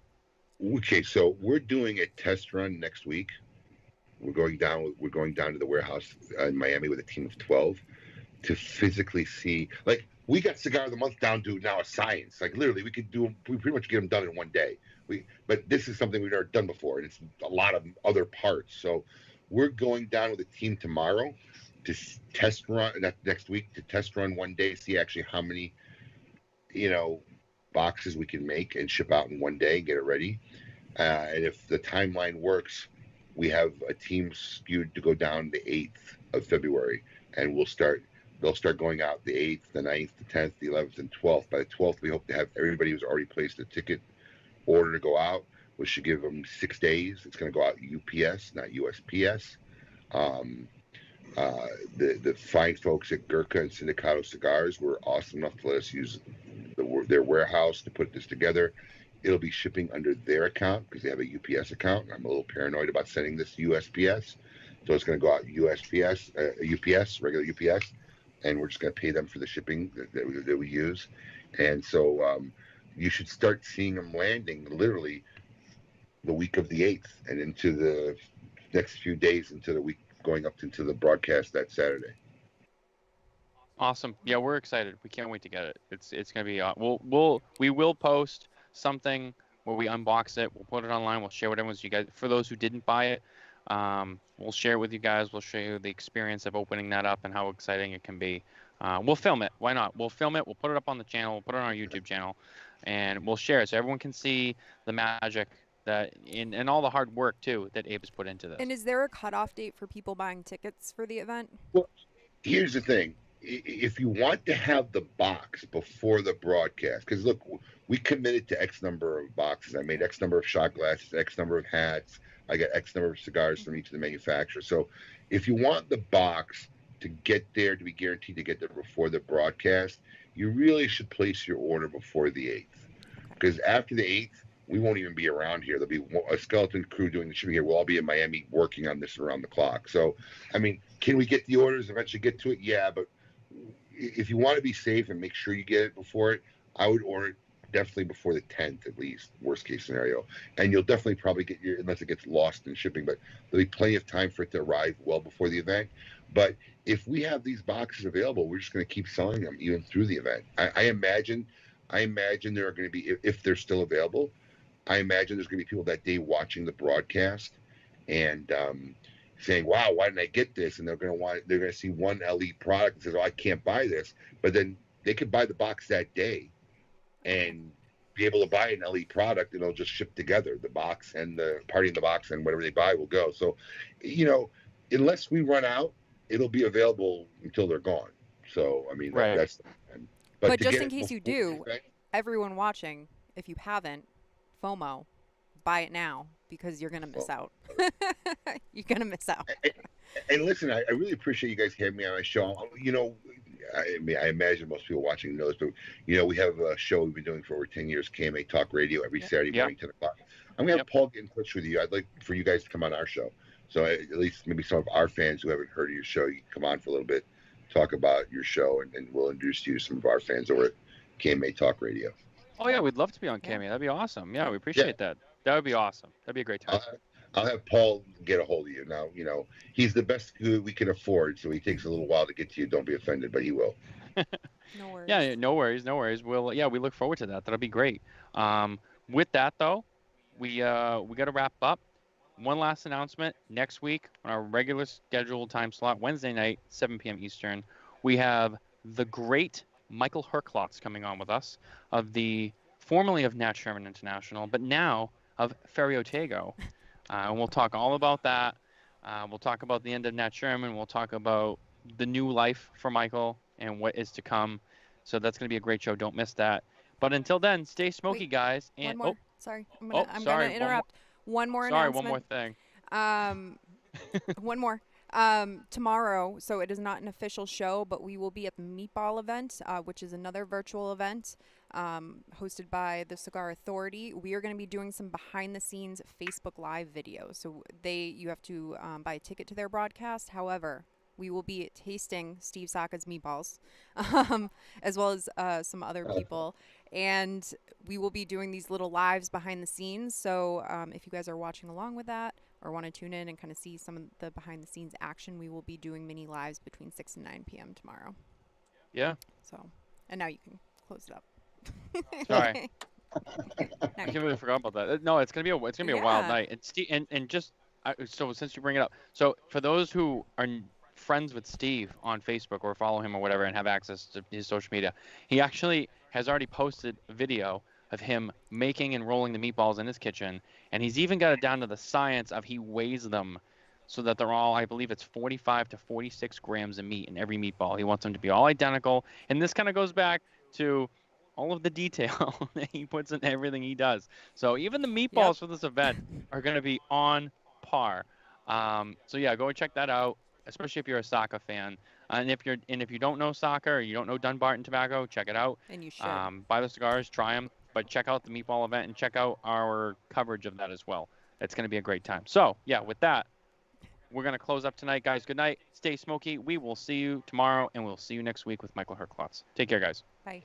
Okay, so we're doing a test run next week. We're going down to the warehouse in Miami with a team of 12 to physically see. Like, we got Cigar of the Month down to now a science. Like, literally, we pretty much get them done in one day. But this is something we've never done before, and it's a lot of other parts. So we're going down with a team tomorrow to test run next week, to test run one day, see actually how many boxes we can make and ship out in one day, get it ready. And if the timeline works, we have a team skewed to go down the 8th of February, and they'll start going out the 8th, the 9th, the 10th, the 11th, and 12th. By the 12th, we hope to have everybody who's already placed a ticket order to go out. We should give them 6 days. It's going to go out UPS, not USPS. The fine folks at Gurkha and Sindicato Cigars were awesome enough to let us use their warehouse to put this together. It'll be shipping under their account because they have a UPS account. I'm a little paranoid about sending this to USPS. So it's going to go out UPS, regular UPS, and we're just going to pay them for the shipping that we use. And so you should start seeing them landing literally the week of the 8th and into the next few days into the week going up into the broadcast that Saturday. Awesome. Yeah, we're excited. We can't wait to get it. It's going to be we will post something where we unbox it. We'll put it online. We'll share with everyone. You guys, for those who didn't buy it, we'll share it with you guys. We'll show you the experience of opening that up and how exciting it can be. We'll film it. Why not? We'll film it. We'll put it up on the channel. We'll put it on our YouTube channel, and we'll share it so everyone can see the magic and all the hard work too that Abe has put into this. And is there a cutoff date for people buying tickets for the event? Well, here's the thing. If you want to have the box before the broadcast, because look, we committed to X number of boxes. I made X number of shot glasses, X number of hats. I got X number of cigars from each of the manufacturers. So if you want the box to get there, to be guaranteed to get there before the broadcast, you really should place your order before the 8th. Because after the 8th, we won't even be around here. There'll be a skeleton crew doing the shipping here. We'll all be in Miami working on this around the clock. So, I mean, can we get the orders, eventually get to it? Yeah, but if you want to be safe and make sure you get it before it, I would order it definitely before the 10th at least, worst case scenario. And you'll definitely probably get unless it gets lost in shipping, but there'll be plenty of time for it to arrive well before the event. But if we have these boxes available, we're just going to keep selling them even through the event. I imagine there are going to be, if they're still available, I imagine there's going to be people that day watching the broadcast and saying, wow, why didn't I get this? And they're going to see one LE product and says, oh, I can't buy this. But then they could buy the box that day and be able to buy an LE product, and it'll just ship together. The box and the party in the box and whatever they buy will go. So, unless we run out, it'll be available until they're gone. So, I mean, right. That's. But just in case you do, everyone watching, if you haven't, FOMO, buy it now because you're going to miss out. You're going to miss out. And listen, I really appreciate you guys having me on my show. I mean, I imagine most people watching know this, but, we have a show we've been doing for over 10 years, KMA Talk Radio, every Saturday morning, 10 o'clock. I'm going to have Paul get in touch with you. I'd like for you guys to come on our show. So at least maybe some of our fans who haven't heard of your show, you can come on for a little bit, talk about your show, and we'll introduce you to some of our fans over at KMA Talk Radio. Oh, yeah, we'd love to be on KMA. That'd be awesome. Yeah, we appreciate that. That would be awesome. That'd be a great time. I'll have Paul get a hold of you. Now, he's the best we can afford, so he takes a little while to get to you. Don't be offended, but he will. No worries. Yeah, no worries. We look forward to that. That'll be great. With that, though, we got to wrap up. One last announcement. Next week, on our regular scheduled time slot, Wednesday night, 7 p.m. Eastern, we have the great Michael Herklotz coming on with us, formerly of Nat Sherman International, but now of Ferry Otego. And we'll talk all about that. We'll talk about the end of Nat Sherman. We'll talk about the new life for Michael and what is to come. So that's going to be a great show. Don't miss that. But until then, stay smoky, Wait, guys. And one more. Sorry, I'm gonna interrupt. One more sorry, announcement. one more thing. One more. Tomorrow, so it is not an official show, but we will be at the Meatball event, which is another virtual event hosted by the Cigar Authority. We are going to be doing some behind-the-scenes Facebook Live videos. So you have to buy a ticket to their broadcast. However, we will be tasting Steve Saka's meatballs, as well as some other people. And we will be doing these little lives behind the scenes. So if you guys are watching along with that or want to tune in and kind of see some of the behind the scenes action, we will be doing mini lives between 6 and 9 p.m. tomorrow. Yeah. So, and now you can close it up. Sorry. I completely forgot about that. No, it's gonna be a wild night. And Steve, and just so since you bring it up, so for those who are friends with Steve on Facebook or follow him or whatever and have access to his social media, he actually has already posted a video of him making and rolling the meatballs in his kitchen, and he's even got it down to the science of he weighs them so that they're all, I believe it's 45 to 46 grams of meat in every meatball. He wants them to be all identical, and this kind of goes back to all of the detail that he puts in everything he does. So even the meatballs for this event are going to be on par. So yeah, go and check that out, especially if you're a Saka fan. And if you don't know Saka or you don't know Dunbarton Tobacco, check it out. And you should. Buy the cigars, try them, but check out the meatball event and check out our coverage of that as well. It's going to be a great time. So yeah, with that, we're going to close up tonight, guys. Good night. Stay smoky. We will see you tomorrow, and we'll see you next week with Michael Herklotz. Take care, guys. Bye.